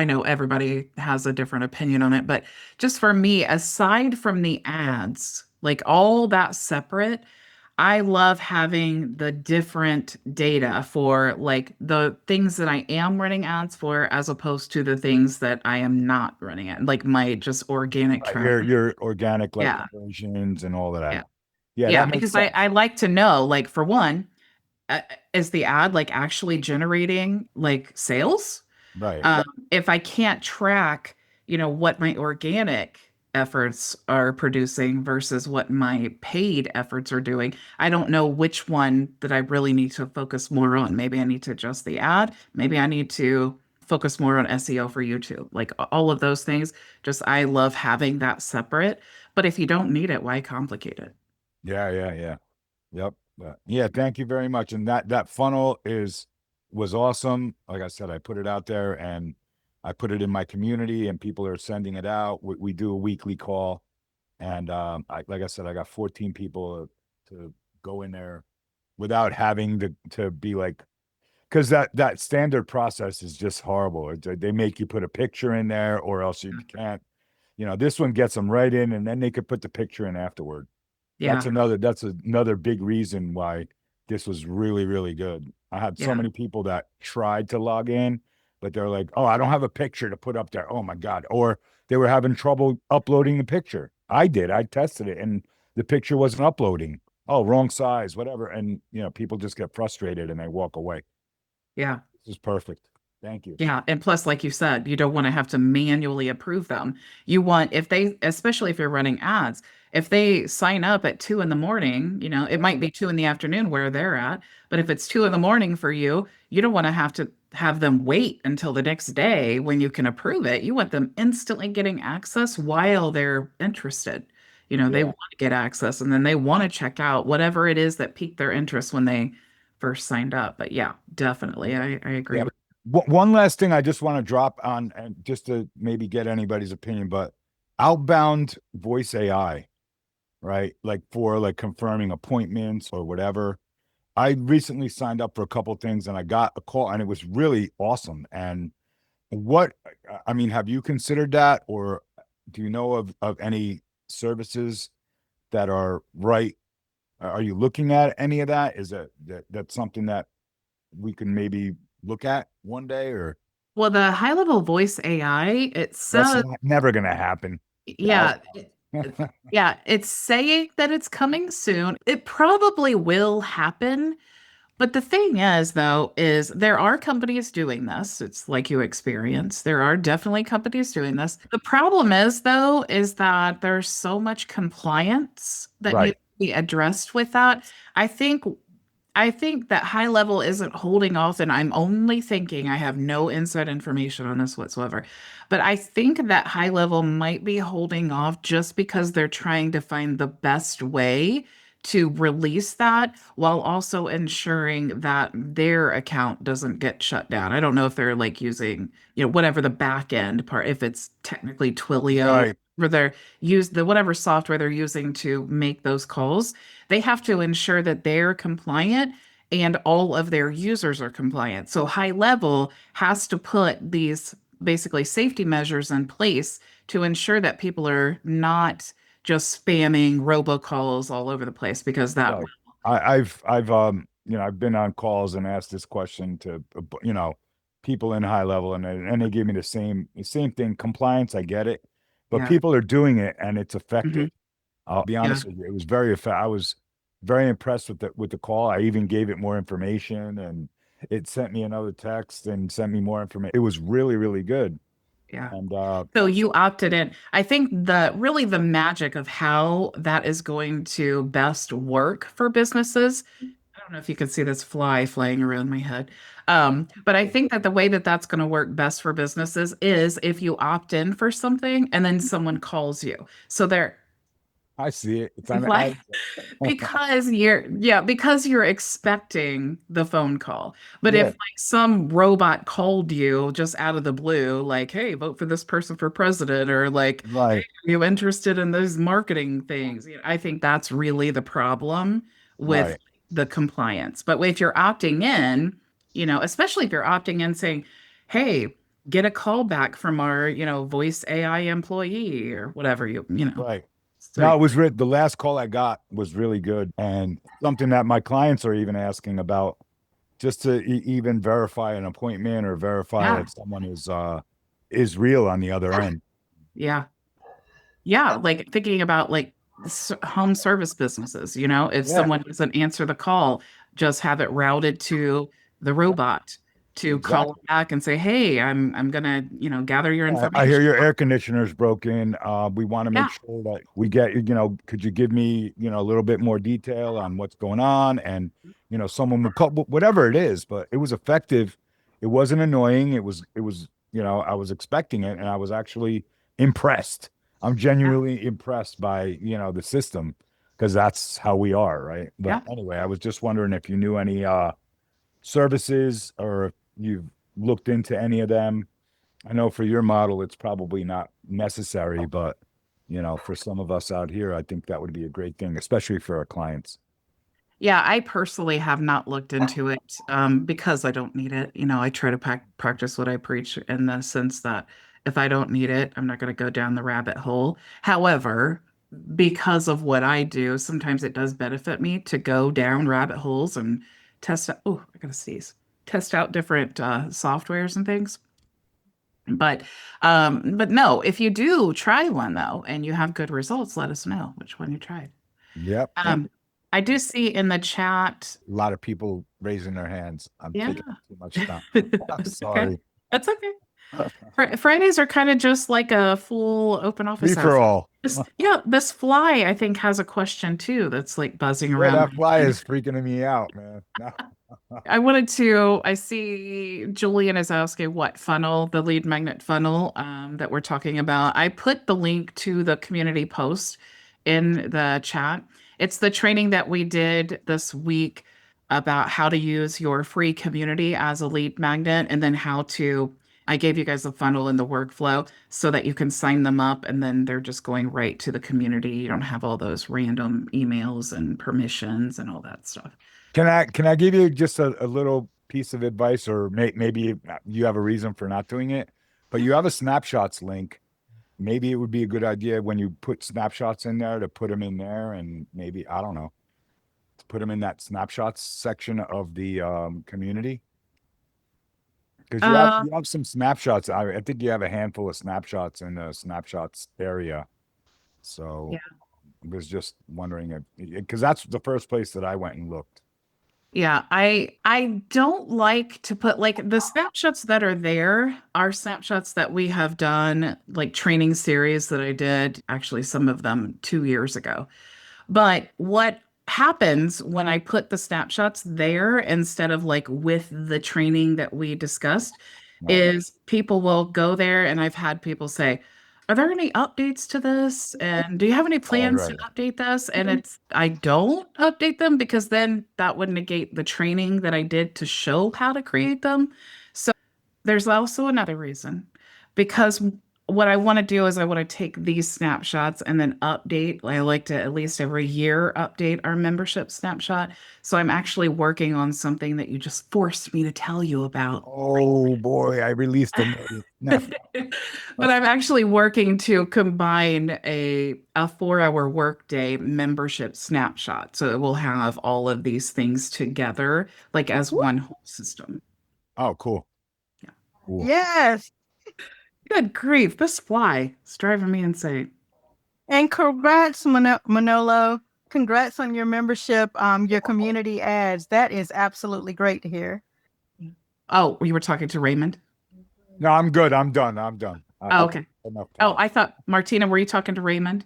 know everybody has a different opinion on it, but just for me, aside from the ads, like all that separate, I love having the different data for like the things that I am running ads for, as opposed to the things that I am not running at, like my just organic traffic. your organic like Yeah, conversions and all of that. yeah, Yeah, yeah. that makes Because sense. I like to know, like for one, uh, is the ad like actually generating like sales? Right. Um, if I can't track, what my organic efforts are producing versus what my paid efforts are doing, I don't know which one that I really need to focus more on. Maybe I need to adjust the ad. Maybe I need to focus more on SEO for YouTube. Like all of those things, just I love having that separate. But if you don't need it, why complicate it? Yeah. Yep. Yeah, thank you very much. And that funnel was awesome. Like I said, I put it out there and I put it in my community and people are sending it out. We do a weekly call, and like I said, I got 14 people to go in there without having to be like, because that standard process is just horrible. They make you put a picture in there or else you can't. This one gets them right in, and then they could put the picture in afterward. Yeah, That's another big reason why this was really, really good. I had so yeah, many people that tried to log in, but they're like, "Oh, I don't have a picture to put up there." Oh my God. Or they were having trouble uploading the picture. I did. I tested it and the picture wasn't uploading. Oh, wrong size, whatever. And people just get frustrated and they walk away. yeah. This is perfect. Thank you. Yeah, and plus, like you said, you don't want to have to manually approve them. You want, if they, especially if you're running ads, if they sign up at 2 in the morning, it might be 2 in the afternoon where they're at, but if it's 2 in the morning for you, you don't want to have them wait until the next day when you can approve it. You want them instantly getting access while they're interested. They Yeah. want to get access and then they want to check out whatever it is that piqued their interest when they first signed up. But yeah, definitely. I agree Yeah. with. One last thing I just want to drop on, and just to maybe get anybody's opinion, but outbound voice AI, right? Like for like confirming appointments or whatever. I recently signed up for a couple things and I got a call and it was really awesome. And what, I mean, have you considered that, or do you know of any services that are right? Are you looking at any of that? Is that's something that we can maybe look at one day, or Well, the high level voice AI, it that's says, never going to happen? yeah, yeah, it's saying that it's coming soon. It probably will happen. But the thing is, though, is there are companies doing this. It's like you experience. There are definitely companies doing this. The problem is, though, is that there's so much compliance that needs Right. to be addressed with that. I think I think that high level isn't holding off, and I'm only thinking, I have no inside information on this whatsoever. But I think that high level might be holding off just because they're trying to find the best way to release that while also ensuring that their account doesn't get shut down. I don't know if they're like using, whatever the back end part, if it's technically Twilio, Right. where they're use the whatever software they're using to make those calls. They have to ensure that they're compliant and all of their users are compliant. So high level has to put these basically safety measures in place to ensure that people are not just spamming robocalls all over the place, because that Right. I've been on calls and asked this question to, people in high level, and they give me the same thing. Compliance, I get it, but yeah. people are doing it and it's Mhm. effective. I'll be Yeah. honest with you. It was very effective. I was very impressed with the call. I even gave it more information, and it sent me another text and sent me more information. It was really, really good. Yeah. And So you opted in. I think the magic of how that is going to best work for businesses. I don't know if you can see this fly flying around my head. But I think that the way that that's going to work best for businesses is if you opt in for something and then someone calls you. So they're I see it. It's on the like, ad. because you're expecting the phone call. But if Yeah. like some robot called you just out of the blue, like, hey, vote for this person for president, or like, Right. are you interested in those marketing things? I think that's really the problem with Right. the compliance. But if you're opting in, especially if you're opting in saying, hey, get a call back from our, voice AI employee or whatever Right. So No, the last call I got was really good, and something that my clients are even asking about, just to even verify an appointment or verify yeah, that someone is real on the other end. yeah. Yeah, like thinking about like home service businesses, if Yeah, someone doesn't answer the call, just have it routed to the yeah, robot to call them exactly. back and say, "Hey, I'm gonna, gather your I hear information." your air conditioner's broken. We want to make Yeah, sure that we get, could you give me, a little bit more detail on what's going on? And, someone will call, whatever it is, but it was effective. It wasn't annoying. It was, I was expecting it, and I was actually impressed. I'm yeah, genuinely impressed by, the system, because that's how we are, right? But yeah. anyway, I was just wondering if you knew any services, or if you've looked into any of them. I know for your model, it's probably not necessary, but for some of us out here, I think that would be a great thing, especially for our clients. Yeah, I personally have not looked into it because I don't need it. I try to practice what I preach in the sense that if I don't need it, I'm not going to go down the rabbit hole. However, because of what I do, sometimes it does benefit me to go down rabbit holes and test out. Oh, I gotta sneeze. Test out different softwares and things. But no, if you do try one though and you have good results, let us know which one you tried. Yep. And Um, I do see in the chat. a lot of people raising their hands. I'm Yeah. taking up too much time. I'm That's okay. sorry. That's okay. Fridays are kind of just like a full open Free office for hours. all. This fly, I think, has a question too that's like buzzing Yeah, around that my fly head. is freaking me out, man. No. I see Julian is asking what funnel, the lead magnet funnel that we're talking about. I put the link to the community post in the chat. It's the training that we did this week about how to use your free community as a lead magnet, and then I gave you guys a funnel in the workflow so that you can sign them up and then they're just going right to the community. You don't have all those random emails and permissions and all that stuff. Can I give you just a little piece of advice, or maybe you have a reason for not doing it, but you have a snapshots link. Maybe it would be a good idea when you put snapshots in there to put them in there, and maybe, I don't know, to put them in that snapshots section of the community, because you have Uh, you have some snapshots. I think you have a handful of snapshots in the snapshots area. So I was just wondering if, because that's the first place that I went and looked. Yeah, I don't like to put like the snapshots that are there are snapshots that we have done, like training series that I did, actually some of them 2 years ago. But what happens when I put the snapshots there instead of like with the training that we discussed Right. is people will go there, and I've had people say, "Are there any updates to this? And do you have any plans to right. update this?" And I don't update them because then that would negate the training that I did to show how to create them. So there's also another reason because what I want to do is I want to take these snapshots and then update. I like to at least every year update our membership snapshot. So I'm actually working on something that you just forced me to tell you about. Oh boy, I released the snapshot. But I'm actually working to combine a 4-hour workday membership snapshot. So it will have all of these things together, like as one whole system. Oh, cool. Yeah. Cool. Yes. Good grief, this fly is driving me insane. And congrats, Manolo. Congrats on your membership, your community ads. That is absolutely great to hear. Oh, you were talking to Raymond? No, I'm good. I'm done. I'm done. Oh, okay. Enough Oh, time. I thought, Martina, were you talking to Raymond?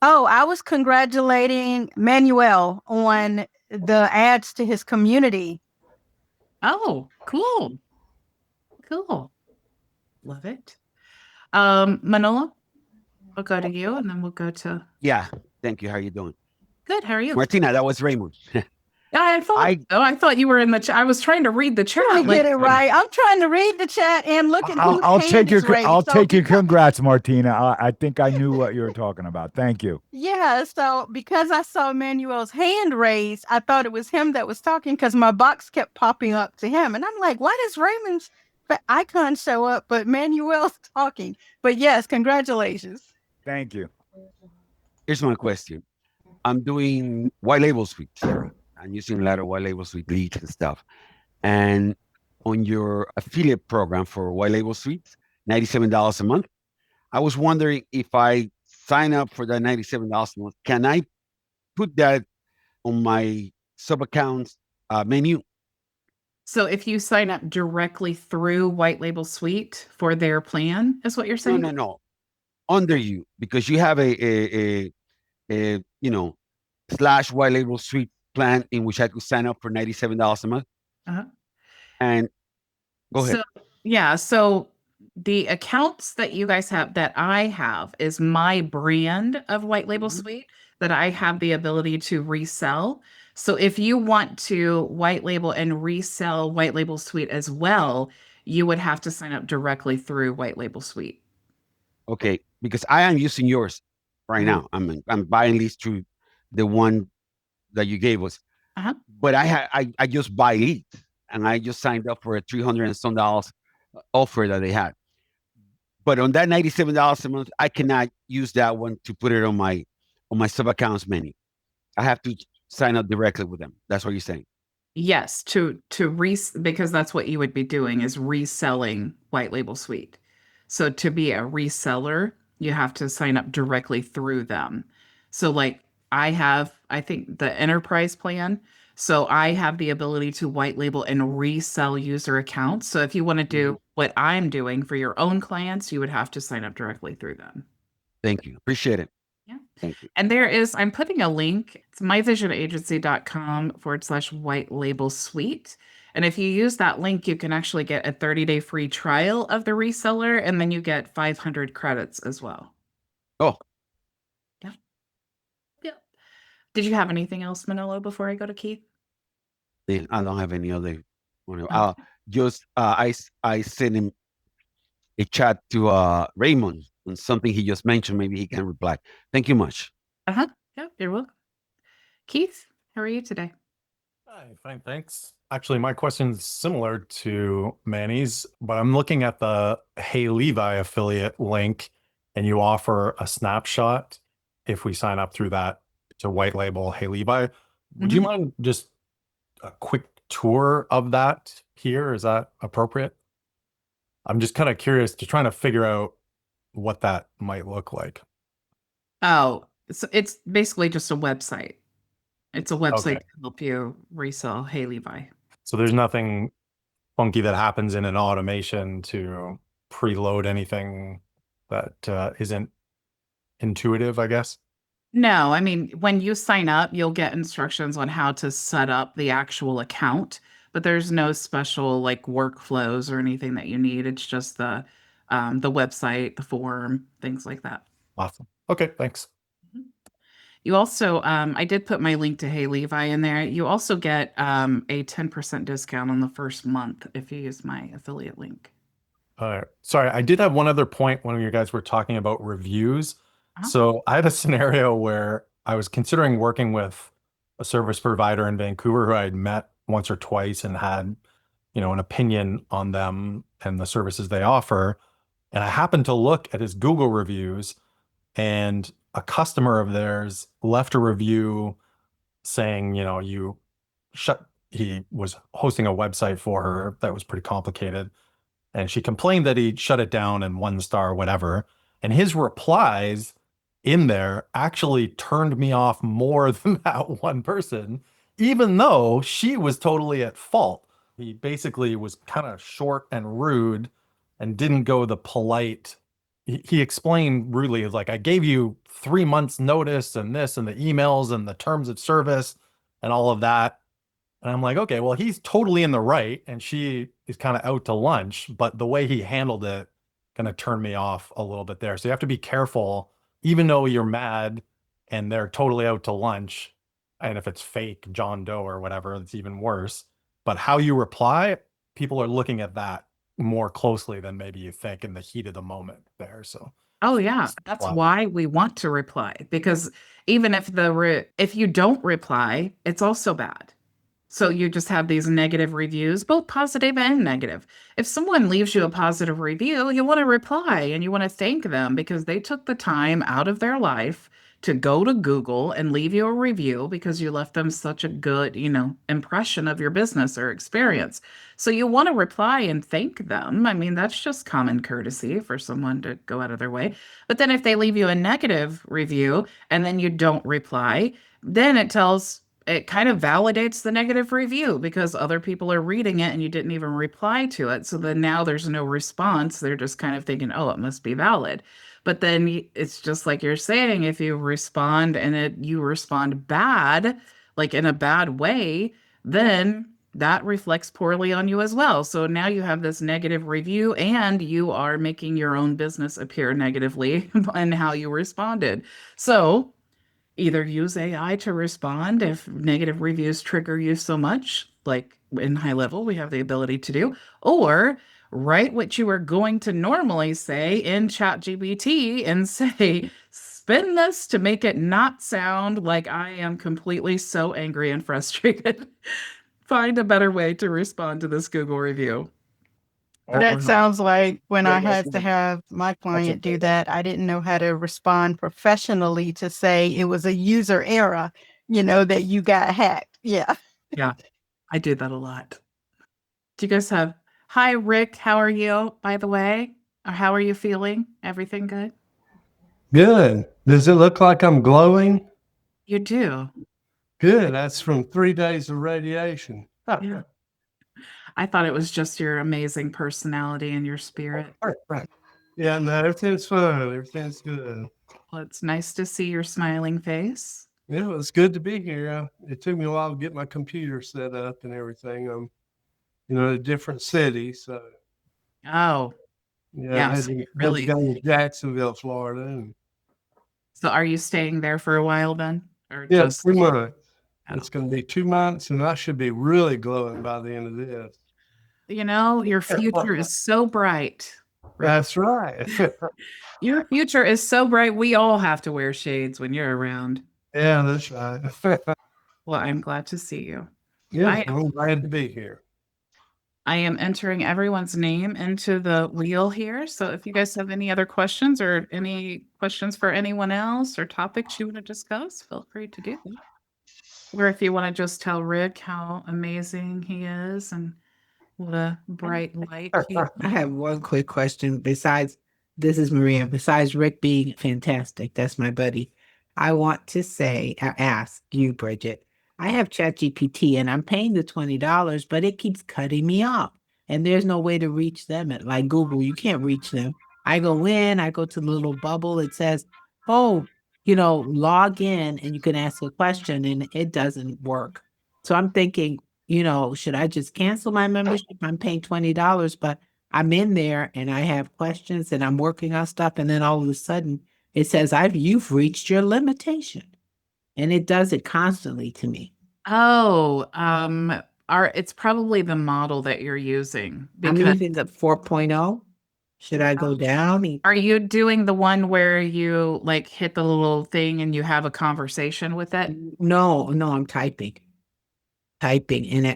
Oh, I was congratulating Manuel on the ads to his community. Oh, cool. Cool. Love it. Manolo, we'll go to you and then we'll go to Yeah, thank you. How are you doing? good. How are you? Martina, that was Raymond. I thought you were in the chat. I was trying to read the chat. Trying to get it right. I'm trying to read the chat and look at whose I'll hand take your is raised. I'll So take your because- congrats, Martina. I think I knew what you were talking about. Thank you. Yeah, so because I saw Manuel's hand raised, I thought it was him that was talking because my box kept popping up to him. And I'm like, why does Raymond's icon show up, but Manuel's talking? But yes, congratulations. Thank you. Here's my question. I'm doing white label suites, Sarah. I'm using a lot of white label suite leads and stuff. And on your affiliate program for white label suites, $97 a month. I was wondering if I sign up for that $97 a month, can I put that on my sub accounts menu? So if you sign up directly through White Label Suite for their plan, is what you're saying? No. Under you, because you have a slash white label suite plan in which I could sign up for $97 a month. Uh-huh. And go ahead. So the accounts that you guys have that I have is my brand of White Label Suite that I have the ability to resell. So if you want to white label and resell White Label Suite as well, you would have to sign up directly through White Label Suite. Okay, because I am using yours right now. I'm buying leads through the one that you gave us. Uh-huh. But I just buy leads, and I just signed up for a $300 and some offer that they had. But on that $97 a month, I cannot use that one to put it on my sub accounts menu. I have to sign up directly with them. That's what you're saying. Yes, because that's what you would be doing is reselling White Label Suite. So to be a reseller, you have to sign up directly through them. So like I think the enterprise plan. So I have the ability to white label and resell user accounts. So if you want to do what I'm doing for your own clients, you would have to sign up directly through them. Thank you. Appreciate it. Yeah. Thank you. And I'm putting a link. It's myvisionagency.com/white label suite. And if you use that link, you can actually get a 30-day free trial of the reseller, and then you get 500 credits as well. Oh, Yeah. Did you have anything else, Manolo, before I go to Keith? I don't have any other one. Okay. Just I sent him a chat to Raymond on something he just mentioned. Maybe he can reply. Thank you much. Yeah, you're welcome. Keith, how are you today? Hi, fine, thanks. Actually, my question's similar to Manny's, but I'm looking at the HighLevel affiliate link, and you offer a snapshot if we sign up through that to white label HighLevel. Would you mind just a quick tour of that here? Is that appropriate? I'm just kind of curious to trying to figure out what that might look like. Oh, so it's basically just a website. It's a website Okay. to help you resell Hey Levi. So there's nothing funky that happens in an automation to preload anything that isn't intuitive, I guess. No, I mean, when you sign up, you'll get instructions on how to set up the actual account, but there's no special like workflows or anything that you need. It's just the website, the form, things like that. Awesome. Okay, thanks. You also, I did put my link to Hey Levi in there. You also get a 10% discount on the first month if you use my affiliate link. Sorry, I did have one other point when you guys were talking about reviews. Uh-huh. So I had a scenario where I was considering working with a service provider in Vancouver who I'd met once or twice and had, an opinion on them and the services they offer. And I happened to look at his Google reviews, and a customer of theirs left a review saying, he was hosting a website for her that was pretty complicated. And she complained that he shut it down and 1 star, whatever. And his replies in there actually turned me off more than that one person, even though she was totally at fault. He basically was kind of short and rude and didn't go the polite. He explained rudely, like, I gave you 3 months notice and this and the emails and the terms of service and all of that. And I'm like, okay, well, he's totally in the right and she is kind of out to lunch, but the way he handled it kind of turned me off a little bit there. So you have to be careful, even though you're mad and they're totally out to lunch. And if it's fake John Doe or whatever, it's even worse. But how you reply, people are looking at that more closely than maybe you think in the heat of the moment there. So Oh yeah, that's Wow. why we want to reply, because even if if you don't reply, it's also bad. So you just have these negative reviews, both positive and negative. If someone leaves you a positive review, you want to reply and you want to thank them because they took the time out of their life to go to Google and leave you a review because you left them such a good, impression of your business or experience. So you want to reply and thank them. I mean, that's just common courtesy for someone to go out of their way. But then if they leave you a negative review and then you don't reply, then it kind of validates the negative review because other people are reading it and you didn't even reply to it. So then now there's no response. They're just kind of thinking, oh, it must be valid. But then it's just like you're saying, if you respond and you respond bad, like in a bad way, then that reflects poorly on you as well. So now you have this negative review and you are making your own business appear negatively in how you responded. So either use AI to respond if negative reviews trigger you so much, like in HighLevel, we have the ability to do, or write what you are going to normally say in ChatGPT and say, spin this to make it not sound like I am completely so angry and frustrated. Find a better way to respond to this Google review. That sounds like when I Yeah, had to have my client do that, I didn't know how to respond professionally to say it was a user error, that you got hacked. Yeah. Yeah, I do that a lot. Do you guys hi, Rick, how are you, by the way? Or how are you feeling? Everything good? Good. Does it look like I'm glowing? You do. Good. That's from 3 days of radiation. Yeah. I thought it was just your amazing personality and your spirit. Right. Yeah, no, everything's fine. Everything's good. Well, it's nice to see your smiling face. Yeah, it's good to be here. It took me a while to get my computer set up and everything. I'm, in a different city, so Oh, yeah, I had so to, you had to really. go to Jacksonville, Florida. And So are you staying there for a while then? Or yeah, just 3 months. Oh. It's going to be 2 months, and I should be really glowing by the end of this. Your future is so bright. That's right. Your future is so bright. We all have to wear shades when you're around. Yeah, that's right. Well, I'm glad to see you. Yeah, I'm glad to be here. I am entering everyone's name into the wheel here. So if you guys have any other questions or any questions for anyone else or topics you want to discuss, feel free to do that. Or if you want to just tell Rick how amazing he is and what a bright light he is. I have one quick question. This is Maria. Besides Rick being fantastic, that's my buddy. I want to ask you, Bridget. I have ChatGPT and I'm paying the $20, but it keeps cutting me off. And there's no way to reach them at like Google. You can't reach them. I go to the little bubble. It says, oh, log in and you can ask a question and it doesn't work. So I'm thinking, should I just cancel my membership? I'm paying $20, but I'm in there and I have questions and I'm working on stuff. And then all of a sudden it says, you've reached your limitation. And it does it constantly to me. Oh, it's probably the model that you're using. I'm Because using the 4.0. Should I go down? are you doing the one where you like hit the little thing and you have a conversation with it? No, I'm typing. And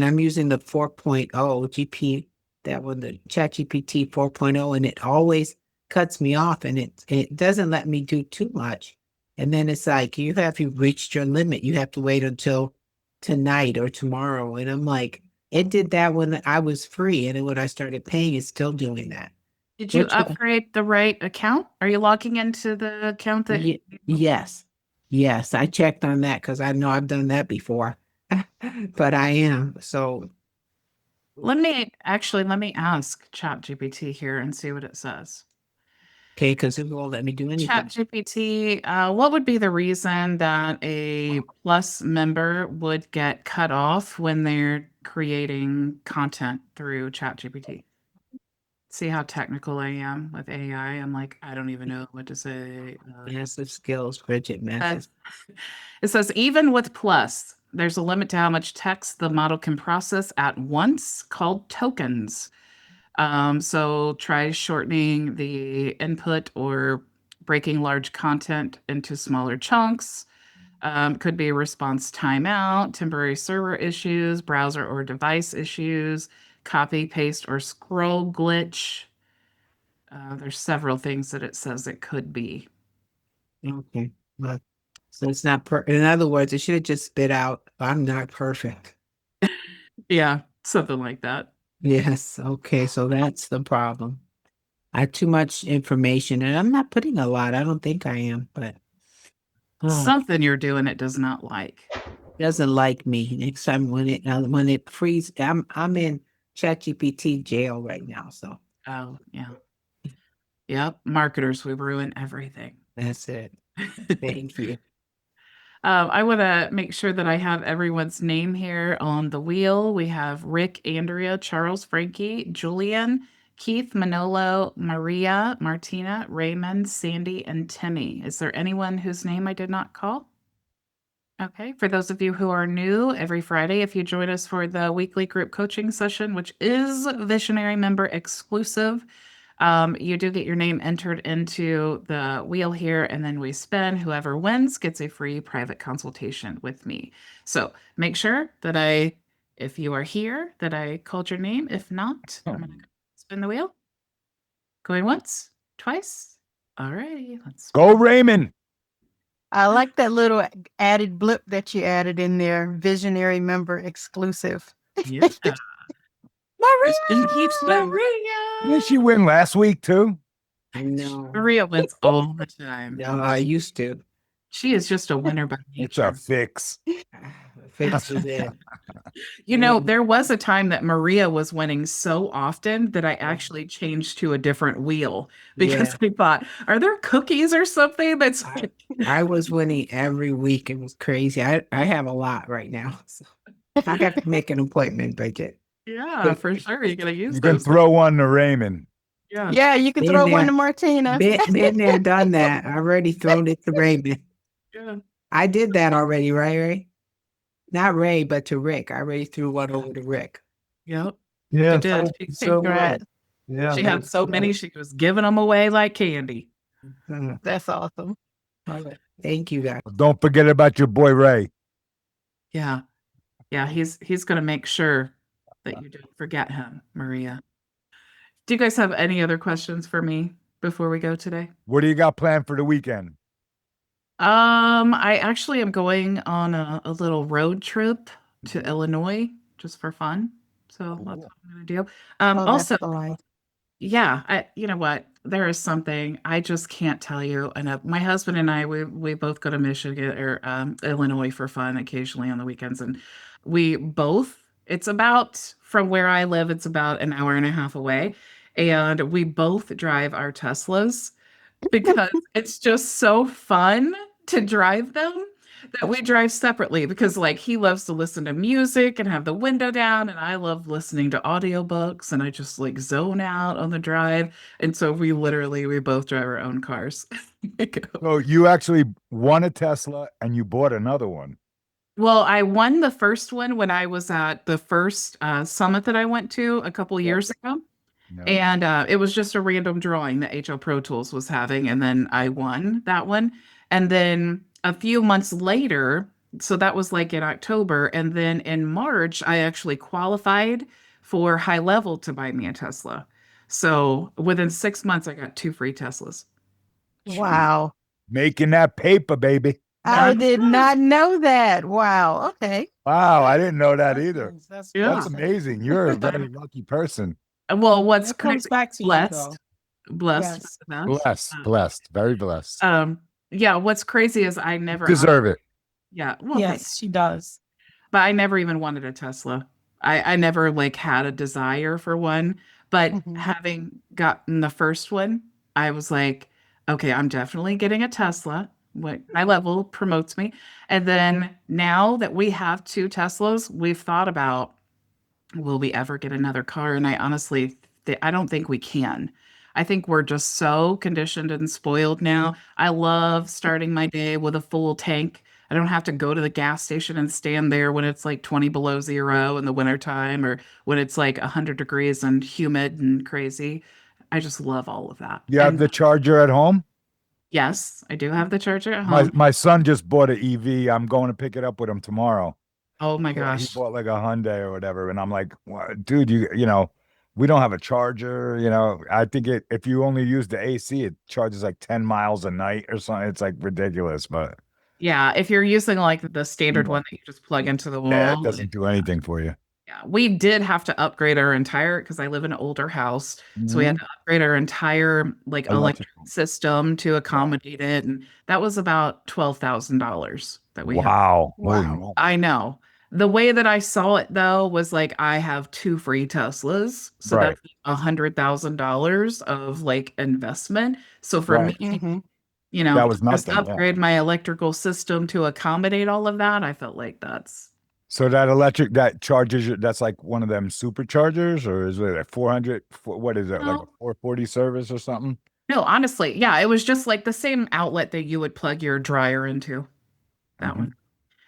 I'm using the 4.0 GP, that one, the ChatGPT 4.0, and it always cuts me off and it doesn't let me do too much. And then it's like, you've reached your limit. You have to wait until tonight or tomorrow. And I'm like, it did that when I was free. And then when I started paying, it's still doing that. Did you Which one? upgrade the right account? Are you logging into the account that Yes. Yes, I checked on that because I know I've done that before. But I am. So let me ask ChatGPT here and see what it says. okay, because it won't let me do anything. ChatGPT, what would be the reason that a Plus member would get cut off when they're creating content through ChatGPT? See how technical I am with AI. I'm like, I don't even know what to say. Massive skills, Bridget, massive. It says, even with Plus, there's a limit to how much text the model can process at once, called tokens. So try shortening the input or breaking large content into smaller chunks. Could be response timeout, temporary server issues, browser or device issues, copy, paste, or scroll glitch. There's several things that it says it could be. Okay. But, so it's not in other words, it should have just spit out, I'm not perfect. Yeah, something like that. Yes. Okay. So that's the problem. I have too much information and I'm not putting a lot. I don't think I am, but Something you're doing it does not like. doesn't like me. Next time when it frees, I'm in ChatGPT jail right now. So Oh, yeah. Yep. Marketers, we ruin everything. that's it. Thank you. I want to make sure that I have everyone's name here on the wheel. We have Rick, Andrea, Charles, Frankie, Julian, Keith, Manolo, Maria, Martina, Raymond, Sandy, and Timmy. Is there anyone whose name I did not call? Okay. For those of you who are new, every Friday, if you join us for the weekly group coaching session, which is Visionary member exclusive, you do get your name entered into the wheel here, and then we spin. Whoever wins gets a free private consultation with me. So make sure that if you are here, that I called your name. If not, I'm going to spin the wheel. Going once, twice. All righty, let's Go, Raymond. I like that little added blip that you added in there. Visionary member exclusive. Yeah. Maria! Spin keeps Maria. Didn't she win last week too? I know. Maria wins all the time. No, I used to. She is just a winner by It's nature. a fix. Fix is it. There was a time that Maria was winning so often that I actually changed to a different wheel because I thought, are there cookies or something? That's I was winning every week. It was crazy. I have a lot right now. So I have to make an appointment, Bridget. yeah, for sure. You're gonna use You can those. throw one to Raymond. Yeah. Yeah, you can Been throw one there. to Martina. Been there, done that. I already thrown it to Raymond. Yeah. I did that already, right, Ray? Not Ray, but to Rick. I already threw one over to Rick. Yep. Yeah, She did. thank She, you so much. Yeah, she had so many, she was giving them away like candy. That's awesome. All right. Thank you, guys. Don't forget about your boy Ray. Yeah. Yeah, he's gonna make sure that you don't forget him, Maria. Do you guys have any other questions for me before we go today? What do you got planned for the weekend? I actually am going on a little road trip to Illinois just for fun. So that's what I'm gonna do. Also, yeah, you know what? There is something I just can't tell you enough. My husband and I, we both go to Michigan or Illinois for fun occasionally on the weekends, and it's about from where I live, it's about an hour and a half away, and we both drive our Teslas. because it's just so fun to drive them that we drive separately because like he loves to listen to music and have the window down and I love listening to audiobooks and I just like zone out on the drive. And so we both drive our own cars. So you actually won a Tesla and you bought another one. Well, I won the first one when I was at the first summit that I went to a couple years ago. No. And it was just a random drawing that HL Pro Tools was having. And then I won that one. And then a few months later, so that was like in October. And then in March, I actually qualified for HighLevel to buy me a Tesla. So within 6 months, I got 2 free Teslas. Wow. Making that paper, baby. I did not know that. Wow. Okay. Wow, I didn't know that either. That's Yeah. That's amazing. You're a very lucky person. Well, what's It comes back to you, blessed, though. blessed, Yes. with that. Blessed, very blessed. Yeah, what's crazy is I never Deserve it. Yeah, well, Yes, she does. but I never even wanted a Tesla. I never like had a desire for one, but Mhm. having gotten the first one, I was like, okay, I'm definitely getting a Tesla. What HighLevel promotes me. And then now that we have 2 Teslas, we've thought about, will we ever get another car? And I honestly, I don't think we can. I think we're just so conditioned and spoiled now. I love starting my day with a full tank. I don't have to go to the gas station and stand there when it's like 20 below zero in the wintertime or when it's like 100 degrees and humid and crazy. I just love all of that. You have And the charger at home? yes, I do have the charger at My home. my son just bought an EV. I'm going to pick it up with him tomorrow. Oh my He gosh. bought like a Hyundai or whatever, and I'm like, dude, you know, we don't have a charger. You know, I think if you only use the AC, it charges like 10 miles a night or something. It's like ridiculous, but Yeah, if you're using like the standard one that you just plug into the yeah, wall, it doesn't do anything for you. yeah, we did have to upgrade our entire because I live in an older house, so we had to upgrade our entire like electric system to accommodate it, and that was about $12,000 that we had. Wow. Wow. I know. The way that I saw it though was like I have 2 free Teslas, so Right. that's $100,000 of like investment. So for Right. me, Mhm. you know, That was just nothing, yeah. upgrade my electrical system to accommodate all of that, I felt like that's So that electric that charges that's like one of them superchargers, or is it like 400? What is it, like a No. 440 service or something? No, honestly, yeah, it was just like the same outlet that you would plug your dryer into. That Mhm. one.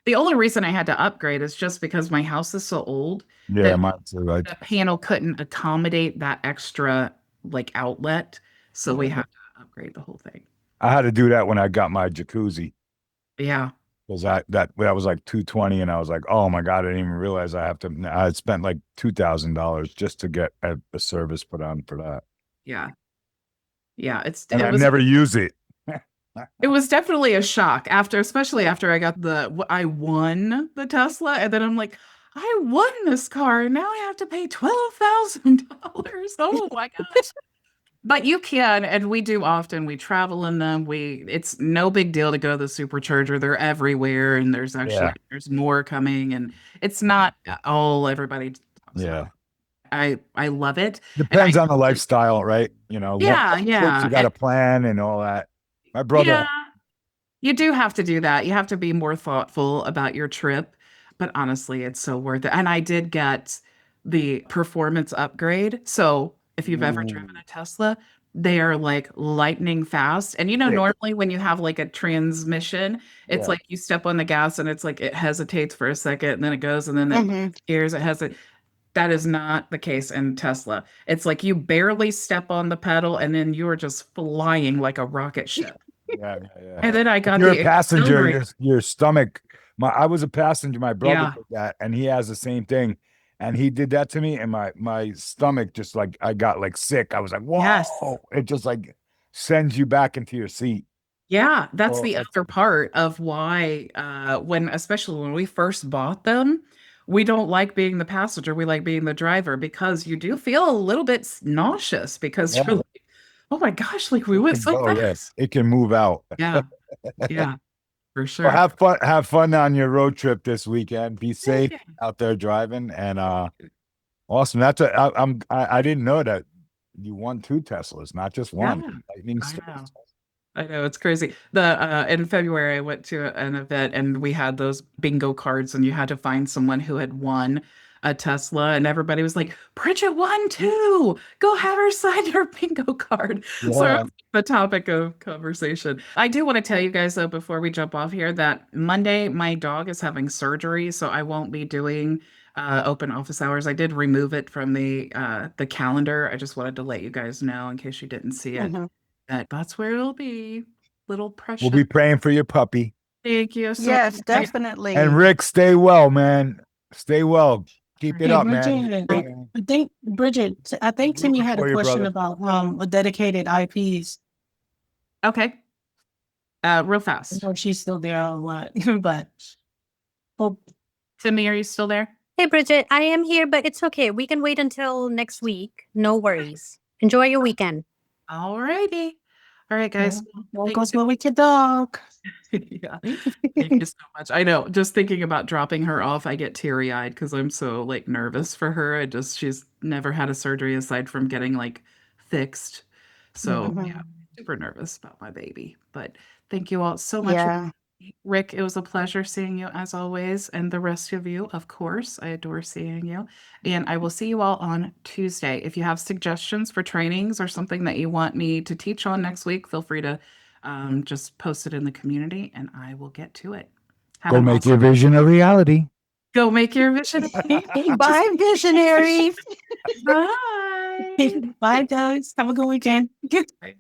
The only reason I had to upgrade is just because my house is so old Yeah, that mine too. the panel couldn't accommodate that extra like outlet, so we had to upgrade the whole thing. I had to do that when I got my jacuzzi. Yeah. Because that was like 220, and I was like, oh my God, I didn't even realize I had spent like $2,000 just to get a service put on for that. Yeah. Yeah, And it I was never use it. it was definitely a shock especially after I got I won the Tesla and then I'm like, I won this car and now I have to pay $12,000. Oh my gosh. But you can, and we do often. We travel in them. It's no big deal to go to the supercharger. They're everywhere, and there's there's more coming, and it's not all everybody talks Yeah. about. I love it. Depends on the lifestyle, right? You know, Yeah, trips, yeah. you got a plan and all that. My brother, Yeah, you do have to do that. You have to be more thoughtful about your trip, but honestly, it's so worth it. And I did get the performance upgrade. So if you've ever driven a Tesla, they are like lightning fast. And you know, Yeah. normally when you have like a transmission, it's Yeah. like you step on the gas and it's like it hesitates for a second and then it goes and then it gears, it has it. That is not the case in Tesla. It's like you barely step on the pedal and then you are just flying like a rocket ship. yeah. And then I got You're the a passenger, accelerator. your stomach. I was a passenger. My brother Yeah. did that, and he has the same thing. And he did that to me, and my stomach just like I got like sick. I was like, whoa! Yes. It just like sends you back into your seat. Yeah, that's Oh, the that's- other part of why especially when we first bought them, we don't like being the passenger, we like being the driver because you do feel a little bit nauseous because Yeah. you're like, oh my gosh, like we went so Oh, fast. yes, it can move out. Yeah. Yeah, for sure. Well, have fun on your road trip this weekend. Be safe you. out there driving, and awesome. I didn't know that you won 2 Teslas, not just one. Yeah, Lightning I storm. know. I know it's crazy. In February I went to an event and we had those bingo cards and you had to find someone who had won a Tesla and everybody was like, Bridget won too. Go have her sign her bingo card. So Yeah. the topic of conversation. I do want to tell you guys though before we jump off here that Monday my dog is having surgery, so I won't be doing open office hours. I did remove it from the calendar. I just wanted to let you guys know in case you didn't see it. Mhm. That's where it'll be. Little precious. We'll be praying for your puppy. Thank you so Yes, much. definitely. And Rick, stay well, man. Stay well. Keep it Hey, up, man. Bridget, I think Bridget, I think Timmy had For a you, question brother. about a dedicated IPs. Okay. Real I fast. don't know if she's still there or what, but well, Timmy, are you still there? Hey, Bridget, I am here, but it's okay. We can wait until next week. No worries. Enjoy your weekend. All righty. All right, guys. well, Thank goes you. well with your dog. Yeah. Thank you so much. I know. Just thinking about dropping her off, I get teary-eyed because I'm so like nervous for her. She's never had a surgery aside from getting like fixed. So Mhm. yeah, super nervous about my baby. But thank you all so much. Yeah. Rick, it was a pleasure seeing you as always, and the rest of you, of course. I adore seeing you. And I will see you all on Tuesday. If you have suggestions for trainings or something that you want me to teach on next week, feel free to just post it in the community and I will get to it. Have Go an make awesome- your vision a reality. Go make your vision. Bye, visionaries. Bye. Bye, guys. Have a good weekend. Bye.